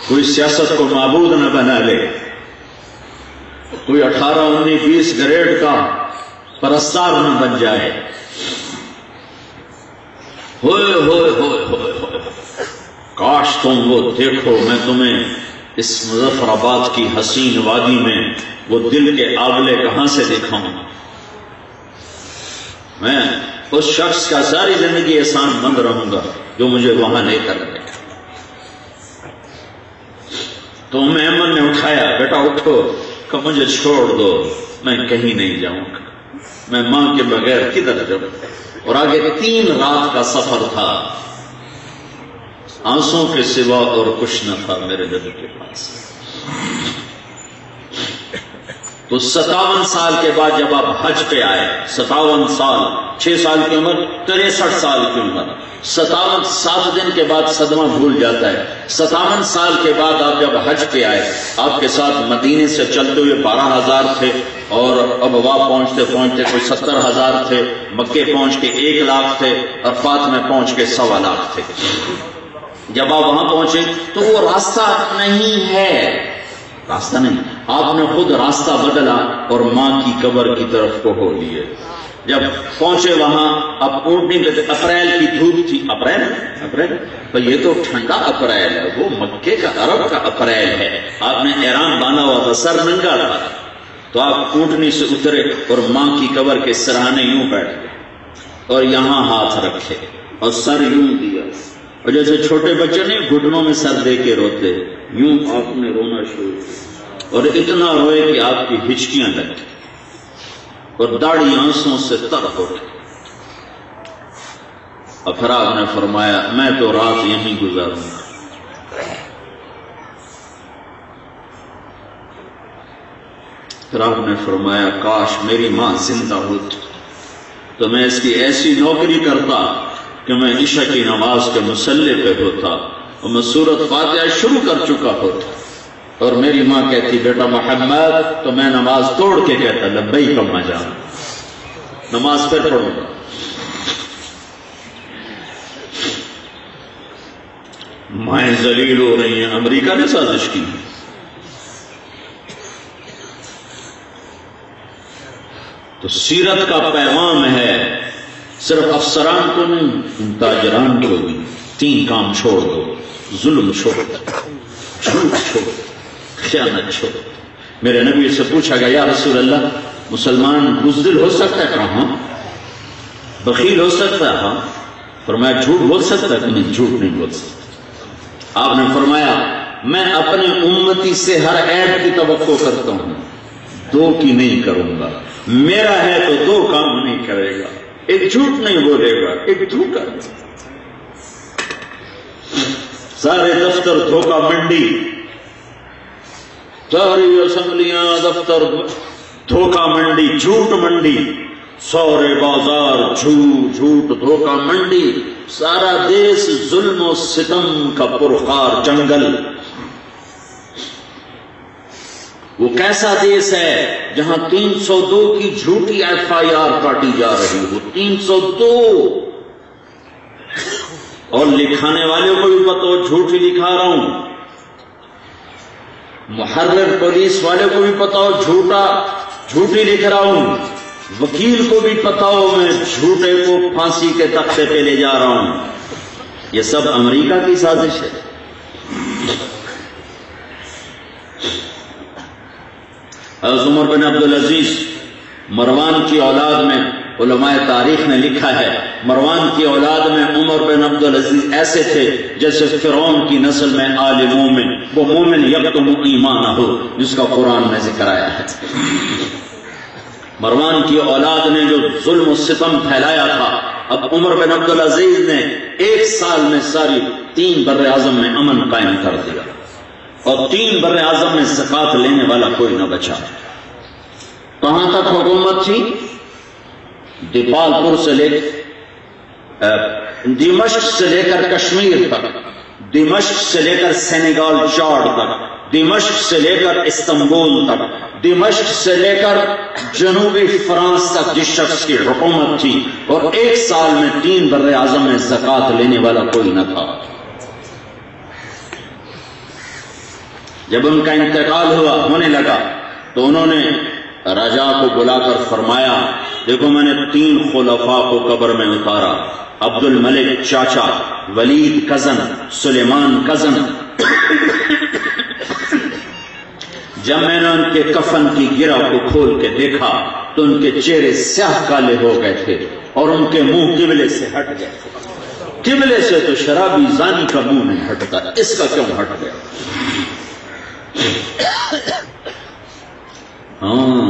کوئی سیاست کو معبود نہ بنا لے، کوئی 18 19 20 گریڈ کا پرستار نہ بن جائے۔ ہوئے ہوئے ہوئے ہوئے ہوئے، کاش تم وہ دیکھو، میں تمہیں اس مظفر آباد کی حسین وادی میں وہ دل کے آبلے کہاں سے دکھاؤں؟ میں اس شخص کا ساری زندگی احسان مند رہوں گا جو مجھے وہاں لے کر گیا۔ تو ام ایمن نے اٹھایا، بیٹا اٹھو، کہ مجھے چھوڑ دو، میں کہیں نہیں جاؤں گا، میں ماں کے بغیر کدھر جاؤں؟ اور آگے 3 رات کا سفر تھا، آنسوں کے سوا اور کچھ نہ تھا میرے نبی کے پاس۔ تو 57 سال کے بعد جب آپ حج پہ آئے، 57 سال، 6 سال کی عمر، 63 سال کی عمر، 7 دن کے بعد صدمہ بھول جاتا ہے۔ 57 سال کے بعد آپ جب حج پہ آئے، آپ کے ساتھ مدینے سے چلتے ہوئے 12,000 تھے، اور ابوا پہنچتے پہنچتے کوئی 70,000 تھے، مکے پہنچ کے 1 لاکھ تھے، عرفات میں پہنچ کے 1.25 لاکھ تھے۔ جب آپ وہاں پہنچے تو وہ راستہ نہیں ہے، راستہ نہیں، آپ نے خود راستہ بدلا اور ماں کی قبر کی طرف کو ہو لیے۔ جب پہنچے وہاں، اب اونٹنی پہ اپریل کی دھوپ تھی، اپریل تو یہ تو ٹھنڈا اپریل ہے، وہ مکے کا عرب کا اپریل ہے، آپ نے احرام باندھا ہوا تھا، سر ننگا تھا، تو آپ اونٹنی سے اترے اور ماں کی قبر کے سرانے یوں بیٹھ گئے اور یہاں ہاتھ رکھے اور سر یوں دیا، اور جیسے چھوٹے بچے نہیں گھٹنوں میں سر دے کے روتے، یوں آپ نے رونا شروع کیا، اور اتنا روئے کہ آپ کی ہچکیاں لگ گئی اور داڑھی آنسوں سے تر ہو گئی۔ اور پھر آپ نے فرمایا میں تو رات یہیں گزاروں گا۔ پھر آپ نے فرمایا کاش میری ماں زندہ ہوتی تو میں اس کی ایسی نوکری کرتا کہ میں عشاء کی نماز کے مصلی پہ ہوتا اور میں سورۃ فاتحہ شروع کر چکا ہوتا، اور میری ماں کہتی بیٹا محمد، تو میں نماز توڑ کے کہتا لبیک اماں جان، نماز پھر پڑھوں گا۔ مائیں ذلیل ہو رہی ہیں، امریکہ نے سازش کی۔ تو سیرت کا پیغام ہے صرف افسران کو نہیں، تاجران کو بھی 3 کام چھوڑ دو، ظلم چھوڑ دو، جھوٹ چھوڑ، خیانت چھوڑ۔ میرے نبی سے پوچھا گیا، یا رسول اللہ مسلمان بزدل ہو سکتا ہے؟ کہا ہاں۔ بخیل ہو سکتا ہے؟ ہاں۔ فرمایا جھوٹ بول سکتا ہے؟ کہ نہیں، جھوٹ نہیں بول سکتا۔ آپ نے فرمایا میں اپنے امتی سے ہر عیب کی توقع کرتا ہوں، دو کی نہیں کروں گا۔ میرا ہے تو دو کام نہیں کرے گا، ایک جھوٹ نہیں بولے گا، ایک دھوکا۔ سارے دفتر دھوکا منڈی، ساری اسمبلیاں دفتر دھوکا منڈی، جھوٹ منڈی، سورے بازار جھوٹ جھوٹ دھوکا منڈی، سارا دیش ظلم و ستم کا پرخار جنگل۔ وہ کیسا دیش ہے جہاں 302 کی جھوٹی FIR کاٹی جا رہی ہو، 302، اور لکھانے والے کو بھی پتہ ہو جھوٹ ہی لکھا رہا ہوں، محرر پولیس والے کو بھی پتہ ہو جھوٹ ہی لکھ رہا ہوں، وکیل کو بھی پتہ ہو میں جھوٹے کو پھانسی کے تختے پہ لے جا رہا ہوں۔ یہ سب امریکہ کی سازش ہے۔ حضرت عمر بن عبدالعزیز مروان کی اولاد میں، علماء تاریخ نے لکھا ہے مروان کی اولاد میں عمر بن عبدالعزیز ایسے تھے جیسے فرعون کی نسل میں آل مومن، وہ مومن یکتم ایمانہ ہو جس کا قرآن میں ذکر آیا ہے۔ مروان کی اولاد نے جو ظلم و ستم پھیلایا تھا، اب عمر بن عبدالعزیز نے 1 سال میں ساری 3 بر اعظم میں امن قائم کر دیا، اور 3 بر اعظم میں زکوٰۃ لینے والا کوئی نہ بچا۔ کہاں تک حکومت تھی؟ دیپال پور سے لے دمشق سے لے کر کشمیر تک، دمشق سے لے کر سینیگال چاڈ تک، دمشق سے لے کر استنبول تک، دمشق سے لے کر جنوبی فرانس تک جس شخص کی حکومت تھی، اور 1 سال میں 3 بر اعظم میں زکوٰۃ لینے والا کوئی نہ تھا۔ جب ان کا انتقال ہونے لگا تو انہوں نے رجا کو بلا کر فرمایا دیکھو میں نے 3 خلفاء کو قبر میں اتارا، عبد الملک چاچا، ولید کزن، سلیمان کزن۔ جب میں نے ان کے کفن کی گرہ کو کھول کے دیکھا تو ان کے چہرے سیاہ کالے ہو گئے تھے اور ان کے منہ قبلے سے ہٹ گئے تھے۔ قبلے سے تو شرابی زانی کا منہ نہیں ہٹتا، اس کا کیوں ہٹ گیا؟ ہاں،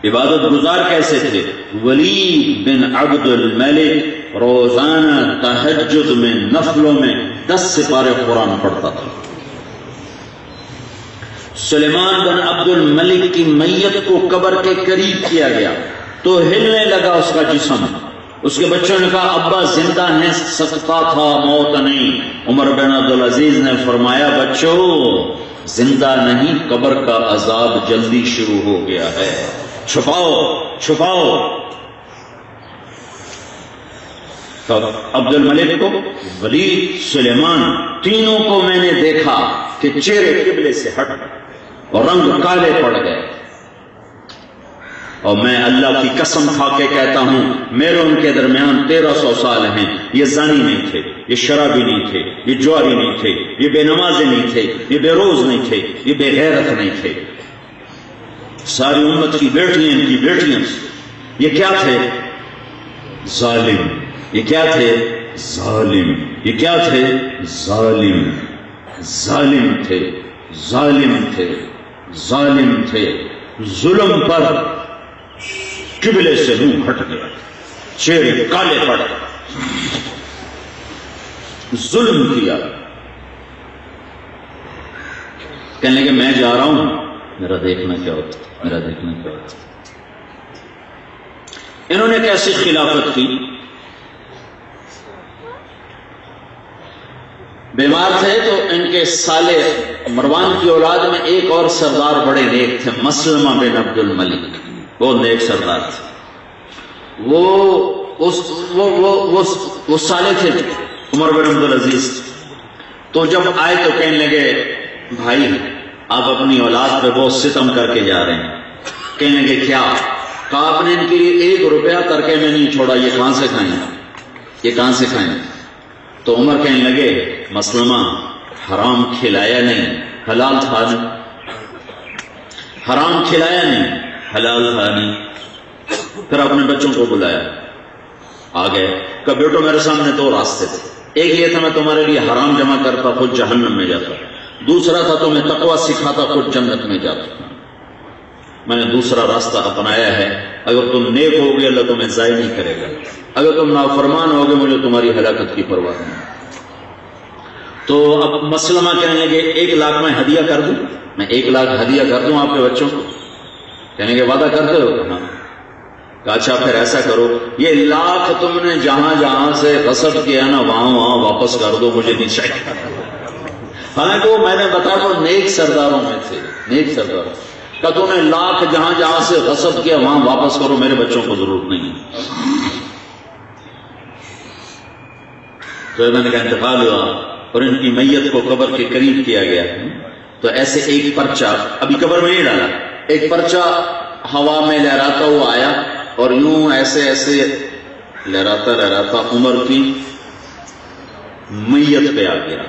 عبادت گزار کیسے تھے؟ ولید بن عبد الملک روزانہ تہجد میں نفلوں میں 10 سپارے قرآن پڑھتا تھا۔ سلیمان بن عبد الملک کی میت کو قبر کے قریب کیا گیا تو ہلنے لگا اس کا جسم۔ اس کے بچوں نے کہا ابا زندہ ہے، سکتا تھا، موت نہیں۔ عمر بن عبدالعزیز نے فرمایا بچوں زندہ نہیں، قبر کا عذاب جلدی شروع ہو گیا ہے، چھپاؤ چھپاؤ۔ تو عبد الملک کو، ولید، سلیمان، تینوں کو میں نے دیکھا کہ چہرے قبلے سے ہٹ گئے اور رنگ کالے پڑ گئے، اور میں اللہ کی قسم کھا کے کہتا ہوں میرے ان کے درمیان 1300 سال ہیں۔ یہ زانی نہیں تھے، یہ شرابی نہیں تھے، یہ جواری نہیں تھے، یہ بے نمازی نہیں تھے، یہ بے روز نہیں تھے، یہ بے غیرت نہیں تھے۔ ساری امت کی بیٹیاں ان کی بیٹیاں، یہ کیا تھے؟ ظالم۔ یہ کیا تھے؟ ظالم۔ یہ کیا تھے؟ ظالم۔ ظالم تھے، ظالم تھے، ظالم تھے۔ ظلم پر قبلے سے منہ ہٹ گیا، چہرے کالے پڑ گئے، ظلم کیا۔ کہنے لگے میں جا رہا ہوں، میرا دیکھنا کیا ہوتا، میرا دیکھنا کیا ہوتا۔ انہوں نے کیسی خلافت کی؟ بیمار تھے تو ان کے سالے مروان کی اولاد میں ایک اور سردار بڑے نیک تھے، مسلمہ بن عبد الملک، وہ نیک سردار تھے۔ وہ سالے تھے عمر بن عبدالعزیز، تو جب آئے تو کہنے لگے بھائی آپ اپنی اولاد پہ بہت ستم کر کے جا رہے ہیں۔ کہنے لگے کیا؟ کہا آپ نے ان کے لیے 1 روپیہ ترکے میں نہیں چھوڑا، یہ کہاں سے کھائیں، یہ کہاں سے کھائیں؟ تو عمر کہنے لگے مسلمہ حرام کھلایا نہیں، حلال تھا نہیں، حرام کھلایا نہیں، حلال تھا نہیں. پھر اپنے بچوں کو بلایا، آ گئے، کہ بیٹو میرے سامنے دو راستے تھے، ایک یہ تھا میں تمہارے لیے حرام جمع کرتا خود جہنم میں جاتا، دوسرا تھا تمہیں تقویٰ سکھاتا خود جنت میں جاتا. میں نے دوسرا راستہ اپنایا ہے. اگر تم نیک ہوگے اللہ تمہیں ضائع نہیں کرے گا، اگر تم نافرمان ہوگے مجھے تمہاری ہلاکت کی پرواہ نہیں. تو اب مسلمہ کہنے لگے 1 لاکھ میں ہدیہ کر دوں، میں 1 لاکھ ہدیہ کر دوں آپ کے بچوں کو. کہنے کے وعدہ کرتے ہو؟ ہاں. کہا اچھا پھر ایسا کرو، یہ لاکھ تم نے جہاں جہاں سے غصب کیا نا وہاں وہاں واپس کر دو، مجھے نہیں چاہیے. حالانکہ وہ میں نے بتایا وہ نیک سرداروں میں تھے، نیک سرداروں. کہ تم نے لاکھ جہاں جہاں سے غصب کیا وہاں واپس کرو، میرے بچوں کو ضرورت نہیں ہے. تو انہوں کا انتقال ہوا اور ان کی میت کو قبر کے قریب کیا گیا. تو ایسے ایک پرچہ ابھی قبر میں نہیں ڈالا، ایک پرچہ ہوا میں لہراتا ہوا آیا اور یوں ایسے ایسے لہراتا لہراتا عمر کی میت پہ آ گیا.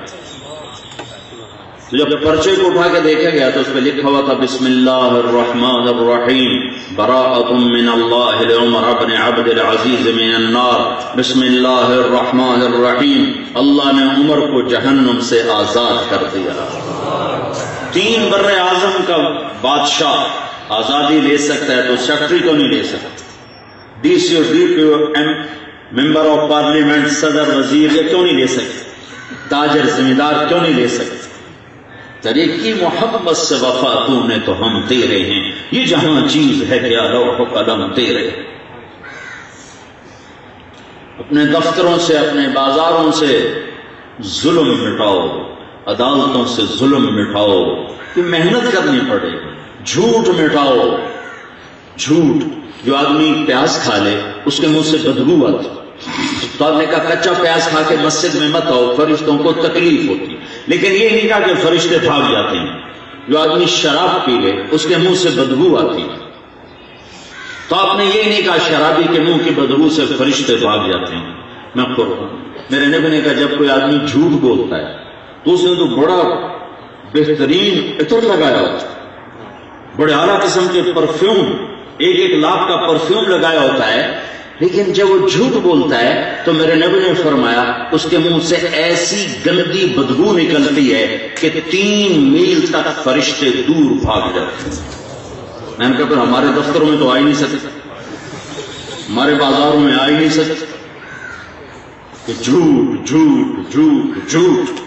جب پرچے کو اٹھا کے دیکھا گیا تو اس پہ لکھا ہوا تھا بسم اللہ الرحمن الرحیم براءۃ من اللہ لعمر بن عبد العزیز من النار. بسم اللہ الرحمن الرحیم، اللہ نے عمر کو جہنم سے آزاد کر دیا. 3 بر اعظم کا بادشاہ آزادی لے سکتا ہے تو سیکرٹری تو نہیں لے سکتا، D C O D P O member of parliament صدر وزیر یہ کیوں نہیں لے سکتے، تاجر زمیندار کیوں نہیں لے سکتے. طریقی محبت سے وفا تو نے تو ہم تیرے ہیں، یہ جہاں چیز ہے کیا لوح و قلم تیرے. اپنے دفتروں سے اپنے بازاروں سے ظلم مٹاؤ، عدالتوں سے ظلم مٹاؤ، کہ محنت کرنی پڑے. جھوٹ مٹاؤ، جھوٹ. جو آدمی پیاز کھا لے اس کے منہ سے بدبو آتی، تو آپ نے کہا کچا پیاز کھا کے مسجد میں مت آؤ، فرشتوں کو تکلیف ہوتی. لیکن یہ نہیں کہا کہ فرشتے بھاگ جاتے ہیں. جو آدمی شراب پی لے اس کے منہ سے بدبو آتی، تو آپ نے یہ نہیں کہا شرابی کے منہ کی بدبو سے فرشتے بھاگ جاتے ہیں. میں میرے نبی نے کہا جب کوئی آدمی جھوٹ بولتا ہے تو اس نے تو بڑا بہترین عطر لگایا ہوتا ہے، بڑے اعلیٰ قسم کے پرفیوم، 1 لاکھ کا پرفیوم لگایا ہوتا ہے، لیکن جب وہ جھوٹ بولتا ہے تو میرے نبی نے فرمایا اس کے منہ سے ایسی گندی بدبو نکلتی ہے کہ 3 میل تک فرشتے دور بھاگ جاتے ہیں. میں نے کہا پھر ہمارے دفتروں میں تو آ ہی نہیں سکتے، ہمارے بازاروں میں آ ہی نہیں سکتے کہ جھوٹ جھوٹ جھوٹ جھوٹ.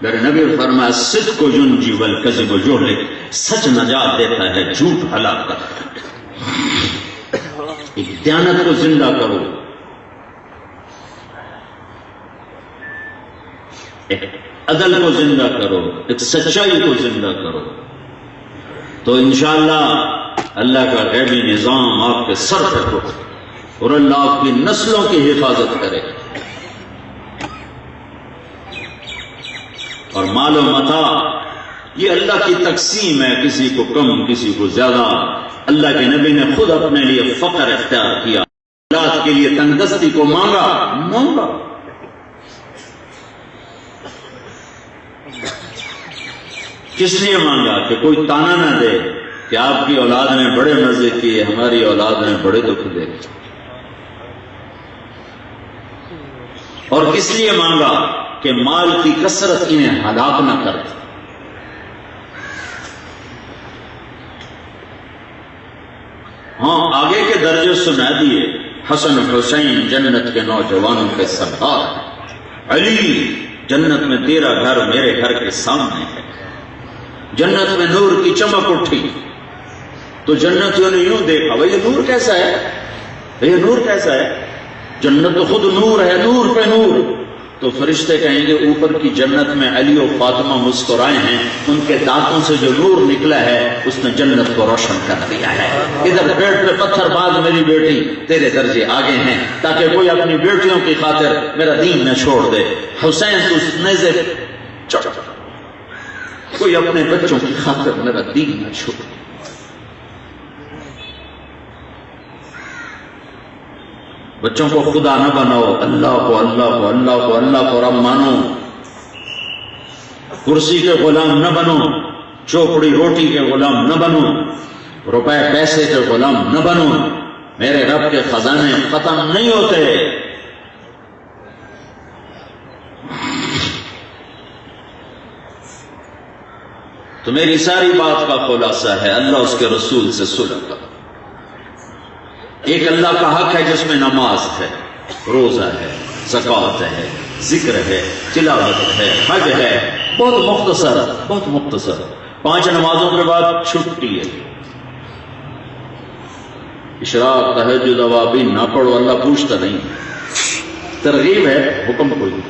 میرے نبی نے فرمایا صدق ینجی والکذب یہلک، سچ نجات دیتا ہے، جھوٹ ہلاک کرتا ہے. ایک دیانت کو زندہ کرو، ایک عدل کو زندہ کرو، ایک سچائی کو زندہ کرو، تو انشاءاللہ اللہ کا غیبی نظام آپ کے سر پر ہو اور اللہ آپ کی نسلوں کی حفاظت کرے. اور مال و متاع یہ اللہ کی تقسیم ہے، کسی کو کم کسی کو زیادہ. اللہ کے نبی نے خود اپنے لیے فقر اختیار کیا، اولاد کے لیے تنگدستی کو مانگا. کس لیے مانگا؟ کہ کوئی تانا نہ دے کہ آپ کی اولاد نے بڑے مزے کیے، ہماری اولاد نے بڑے دکھ دے. اور کس لیے مانگا؟ کہ مال کی کثرت انہیں ہلاک نہ کر دے. ہاں آگے کے درجے سنا دیے. حسن حسین جنت کے نوجوانوں کے سردار ہیں. علی جنت میں تیرا گھر میرے گھر کے سامنے ہے. جنت میں نور کی چمک اٹھی تو جنتیوں نے یوں دیکھا بھائی یہ نور کیسا ہے، یہ نور کیسا ہے، جنت تو خود نور ہے، نور پہ نور. تو فرشتے کہیں گے اوپر کی جنت میں علی و فاطمہ مسکرائے ہیں، ان کے دانتوں سے جو نور نکلا ہے اس نے جنت کو روشن کر دیا ہے. ادھر پیٹ پہ پتھر باندھ میری بیٹی، تیرے درجے آگے ہیں، تاکہ کوئی اپنی بیٹیوں کی خاطر میرا دین نہ چھوڑ دے. حسین تو نیزے چڑھ، کوئی اپنے بچوں کی خاطر میرا دین نہ چھوڑ دے. بچوں کو خدا نہ بناؤ، اللہ کو اللہ کو اللہ کو اللہ کو رب مانو. کرسی کے غلام نہ بنو، چوپڑی روٹی کے غلام نہ بنو، روپے پیسے کے غلام نہ بنو. میرے رب کے خزانے ختم نہیں ہوتے. تو میری ساری بات کا خلاصہ ہے اللہ اس کے رسول سے صلح کا. ایک اللہ کا حق ہے جس میں نماز ہے، روزہ ہے، زکوٰۃ ہے، ذکر ہے، تلاوت ہے، حج ہے. بہت مختصر، بہت مختصر. 5 نمازوں کے بعد چھٹی ہے. اشراق، تہجد، اوابین نہ پڑھو، اللہ پوچھتا نہیں. ترغیب ہے، حکم کوئی.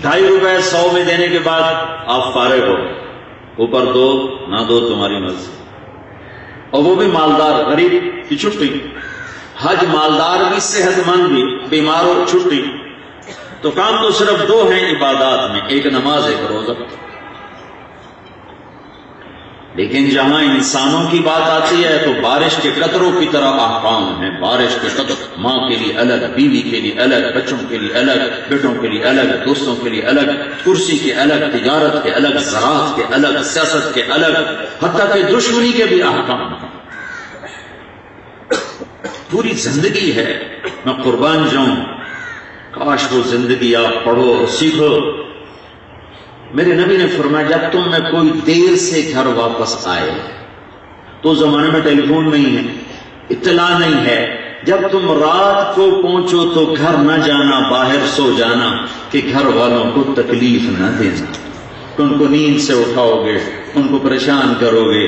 2.5 روپے 100 میں دینے کے بعد آپ فارغ ہو. اوپر دو نہ دو تمہاری مرضی. اور وہ بھی مالدار، غریب کی چھٹی. حج مالدار بھی، صحت مند بھی، بیمار ہو چھٹی. تو کام تو صرف 2 ہیں عبادات میں، ایک نماز، ایک روزہ. لیکن جہاں انسانوں کی بات آتی ہے تو بارش کے قطروں کی طرح احکام ہیں. بارش کے قطر، ماں کے لیے الگ، بیوی کے لیے الگ، بچوں کے لیے الگ، بیٹوں کے لیے الگ، دوستوں کے لیے الگ، کرسی کے الگ، تجارت کے الگ، زراعت کے الگ، سیاست کے الگ، حتیٰ کہ دشمنی کے بھی احکام ہیں. پوری زندگی ہے. میں قربان جاؤں، کاش وہ زندگی آپ پڑھو اور سیکھو. میرے نبی نے فرمایا جب تم میں کوئی دیر سے گھر واپس آئے، تو زمانے میں ٹیلی فون نہیں ہے، اطلاع نہیں ہے، جب تم رات کو پہنچو تو گھر نہ جانا، باہر سو جانا کہ گھر والوں کو تکلیف نہ دینا. ان کو نیند سے اٹھاؤ گے، ان کو پریشان کرو گے،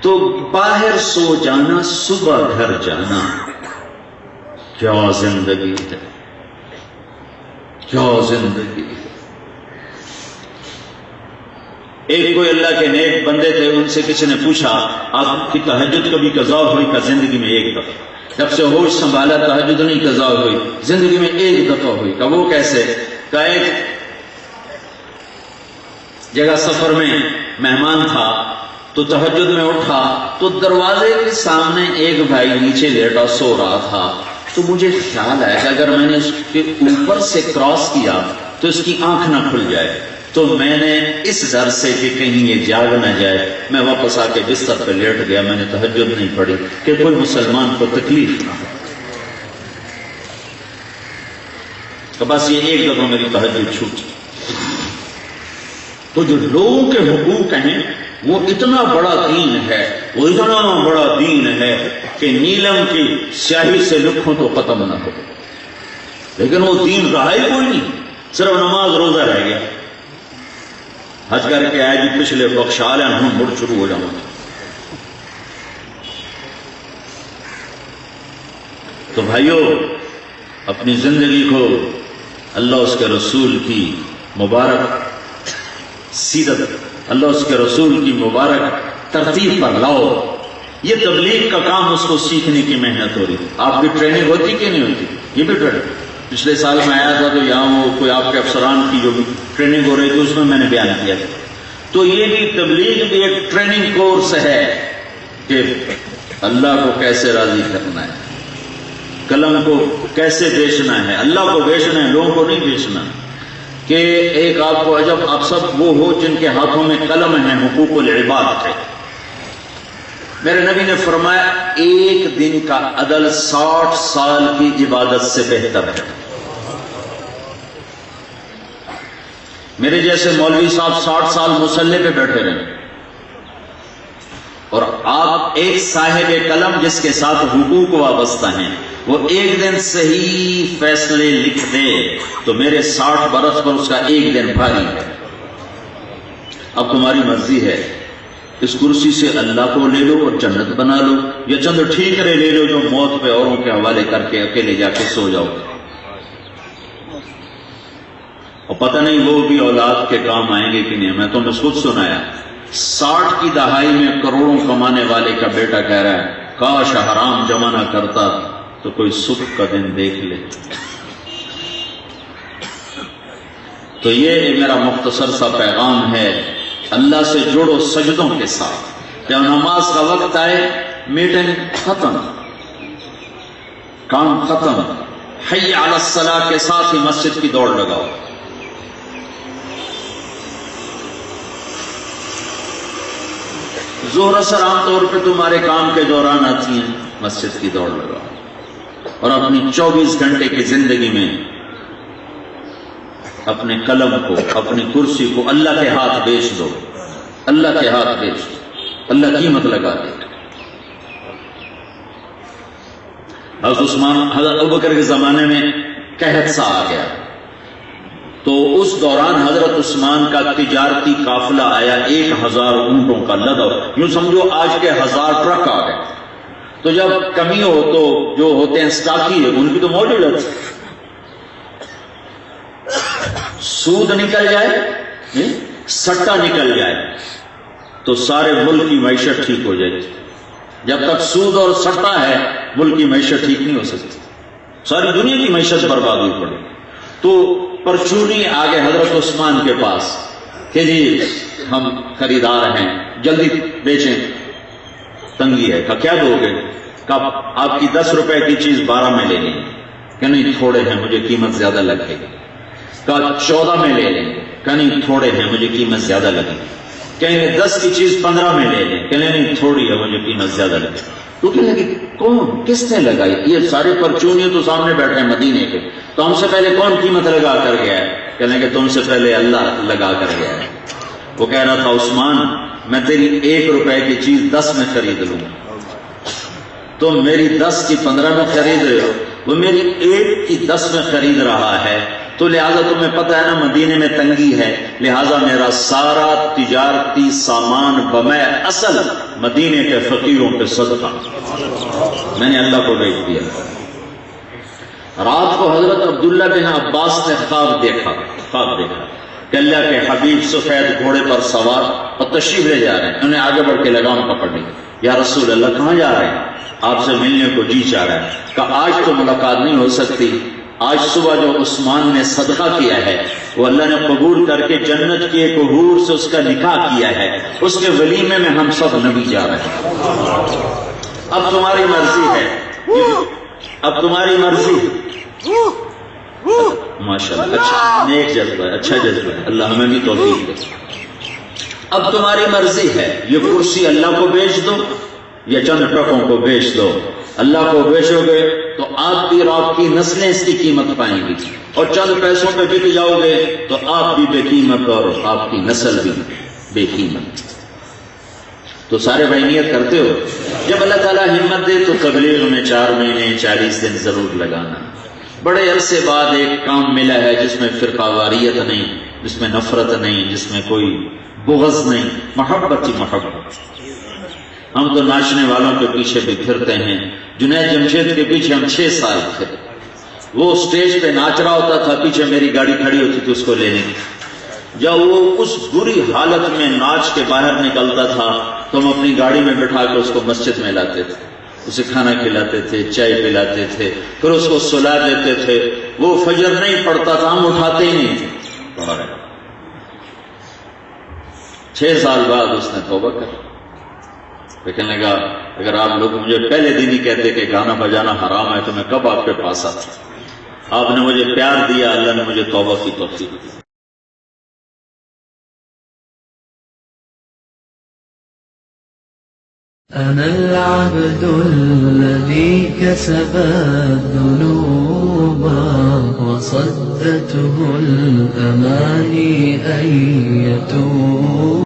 تو باہر سو جانا، صبح گھر جانا. کیا زندگی ہے، کیا زندگی ہے. ایک کوئی اللہ کے نیک بندے تھے، ان سے کسی نے پوچھا آپ کی تہجد کبھی قضا ہوئی؟ کا زندگی میں 1 دفعہ. جب سے ہوش سنبھالا تہجد نہیں قضا ہوئی، زندگی میں 1 دفعہ ہوئی. کہ وہ کیسے؟ کہ ایک جگہ سفر میں مہمان تھا تو تہجد میں اٹھا تو دروازے کے سامنے ایک بھائی نیچے لیٹا سو رہا تھا. تو مجھے خیال آیا کہ اگر میں نے اس کے اوپر سے کراس کیا تو اس کی آنکھ نہ کھل جائے. تو میں نے اس ڈر سے کہ کہیں یہ جاگ نہ جائے، میں واپس آ کے بستر پہ لیٹ گیا. میں نے تہجد نہیں پڑھی کہ کوئی مسلمان کو تکلیف نہ ہو. تو بس یہ 1 دفعہ میری تہجد چھوٹی. تو جو لوگوں کے حقوق ہیں وہ اتنا بڑا دین ہے، وہ اتنا بڑا دین ہے کہ نیلم کی سیاہی سے لکھوں تو ختم نہ ہو. لیکن وہ دین رہا ہی کوئی نہیں، صرف نماز روزہ رہ گیا. حج کر کے آئے جی پچھلے بخشا لیں، ہم مڑ شروع ہو جاؤں. تو بھائیو، اپنی زندگی کو اللہ اس کے رسول کی مبارک سیرت، اللہ اس کے رسول کی مبارک ترتیب پر لاؤ. یہ تبلیغ کا کام، اس کو سیکھنے کی محنت ہو رہی. آپ کی ٹریننگ ہوتی کہ نہیں ہوتی؟ یہ بھی ٹریننگ. پچھلے سال میں آیا تھا تو یہاں وہ کوئی آپ کے افسران کی جو ٹریننگ ہو رہی تھی اس میں میں نے بیان کیا تھا. تو یہ بھی تبلیغ بھی ایک ٹریننگ کورس ہے کہ اللہ کو کیسے راضی کرنا ہے، کلم کو کیسے بیچنا ہے. اللہ کو بیچنا ہے، لوگوں کو نہیں بیچنا. کہ ایک آپ کو عجب، آپ سب وہ ہو جن کے ہاتھوں میں قلم ہے، حقوق العباد ہے. میرے نبی نے فرمایا 1 دن کا عدل 60 سال کی عبادت سے بہتر ہے. میرے جیسے مولوی صاحب 60 سال مصلی پہ بیٹھے رہے، اور آپ ایک صاحب قلم جس کے ساتھ حقوق وابستہ ہیں، وہ 1 دن صحیح فیصلے لکھ دے تو میرے 60 برس پر اس کا 1 دن بھاری ہے. اب تمہاری مرضی ہے، اس کرسی سے اللہ کو لے لو اور جنت بنا لو، یا چند ٹھیکرے لے لو جو موت پہ اوروں کے حوالے کر کے اکیلے جا کے سو جاؤ. اور پتہ نہیں وہ بھی اولاد کے کام آئیں گے کہ نہیں. میں تمہیں خود سنایا، 60 کی دہائی میں کروڑوں کمانے والے کا بیٹا کہہ رہا ہے کاش حرام جمع نہ کرتا تو کوئی سکھ کا دن دیکھ لے. تو یہ میرا مختصر سا پیغام ہے. اللہ سے جڑو سجدوں کے ساتھ. جب نماز کا وقت آئے، میٹنگ ختم، کام ختم، حی علی الصلاۃ کے ساتھ ہی مسجد کی دوڑ لگاؤ. ظہر اثر عام طور پہ تمہارے کام کے دوران آتی ہیں، مسجد کی دوڑ لگاؤ اور اپنی 24 گھنٹے کی زندگی میں اپنے قلم کو، اپنی کرسی کو اللہ کے ہاتھ بیچ دو، اللہ کے ہاتھ بیچ دو، اللہ قیمت لگا دے۔ حضرت عثمان، حضرت ابوبکر کے زمانے میں قحط سا آ گیا، تو اس دوران حضرت عثمان کا تجارتی قافلہ آیا 1000 اونٹوں کا لدا، یوں سمجھو آج کے 1000 ٹرک آ گئے۔ تو جب کمی ہو تو جو ہوتے ہیں سٹاکی ہے ان کی تو موج ہو جاتی، سود نکل جائے، سٹا نکل جائے تو سارے ملک کی معیشت ٹھیک ہو جائے گی۔ جب تک سود اور سٹا ہے ملک کی معیشت ٹھیک نہیں ہو سکتی، ساری دنیا کی معیشت برباد ہوئی پڑے۔ تو پرچونی آگے حضرت عثمان کے پاس کہ جی ہم خریدار ہیں، جلدی بیچیں، تنگی ہے۔ کہا کیا دو گے؟ کہا آپ کی 10 روپے کی چیز 12 میں لے لیں گے۔ کہ نہیں تھوڑے ہیں، مجھے قیمت زیادہ لگے گی۔ کہا 14 میں لے لیں گے۔ کہ نہیں تھوڑے ہیں، مجھے قیمت زیادہ لگے گی۔ کہیں گے 10 کی چیز 15 میں لے لیں، کہنے نہیں تھوڑی ہے، مجھے قیمت زیادہ لگے۔ تو کہنے لگے کون، کس نے لگائی؟ یہ سارے پرچونی تو سامنے بیٹھے ہیں مدینے کے، تو ہم سے پہلے کون قیمت لگا کر گیا ہے؟ کہنے کہ تم سے پہلے اللہ لگا کر گیا ہے۔ وہ کہہ رہا تھا عثمان میں تیری 1 روپے کی چیز 10 میں خرید لوں، تم میری 10 کی 15 میں خرید رہے ہو، وہ میری 1 کی 10 میں خرید رہا ہے، تو لہذا تمہیں پتہ ہے نا مدینے میں تنگی ہے، لہذا میرا سارا تجارتی سامان بمع اصل مدینے کے فقیروں پہ صدقہ میں نے اللہ کو بھیج دیا۔ رات کو حضرت عبداللہ بن عباس نے خواب دیکھا کہ اللہ کے حبیب سفید گھوڑے پر سوار اور تشریف لے جا رہے ہیں۔ انہیں آگے بڑھ کے لگام پکڑ لی، یا رسول اللہ کہاں جا رہے ہیں؟ آپ سے ملنے کو جی چاہ رہا ہے۔ کہا آج تو ملاقات نہیں ہو سکتی، آج صبح جو عثمان نے صدقہ کیا ہے وہ اللہ نے قبول کر کے جنت کی ایک حور سے اس کا نکاح کیا ہے، اس کے ولیمے میں ہم سب نبی جا رہے ہیں۔ اب تمہاری مرضی ہے، اب تمہاری مرضی ہے۔ ماشاءاللہ، اچھا نیک جذبہ ہے، اچھا جذبہ ہے، اللہ ہمیں بھی توفیق دے۔ اب تمہاری مرضی ہے، یہ کرسی اللہ کو بیچ دو یا چند ٹرکوں کو بیچ دو۔ اللہ کو بیچو گے تو آپ بھی اور آپ کی نسلیں اس کی قیمت پائیں گی، اور چند پیسوں پہ بک جاؤ گے تو آپ بھی بے قیمت اور آپ کی نسل بھی بے قیمت۔ تو سارے بھائی نیت کرتے ہو، جب اللہ تعالیٰ ہمت دے تو تبلیغ میں 4 مہینے 40 دن ضرور لگانا۔ بڑے عرصے بعد ایک کام ملا ہے جس میں فرقہ واریت نہیں، جس میں نفرت نہیں، جس میں کوئی بغض نہیں، محبت ہی محبت۔ ہم تو ناچنے والوں کے پیچھے بھی پھرتے ہیں۔ جنید جمشید کے پیچھے ہم 6 سال تھے، وہ سٹیج پہ ناچ رہا ہوتا تھا، پیچھے میری گاڑی کھڑی ہوتی تھی اس کو لینے کی۔ جب وہ اس بری حالت میں ناچ کے باہر نکلتا تھا تو ہم اپنی گاڑی میں بٹھا کے اس کو مسجد میں لاتے تھے، اسے کھانا کھلاتے تھے، چائے پلاتے تھے، پھر اس کو سلا دیتے تھے۔ وہ فجر نہیں پڑتا تھا، ہم اٹھاتے ہی نہیں تھے۔ 6 سال بعد اس نے توبہ کر کہنے لگا اگر آپ لوگ مجھے پہلے دن ہی کہتے کہ گانا بجانا حرام ہے تو میں کب آپ کے پاس آتا۔ آپ نے مجھے پیار دیا، اللہ نے مجھے توبہ کی توفیق دی۔ أنا العبد الذي كسب الذنوب وصدته الأماني أن يتوب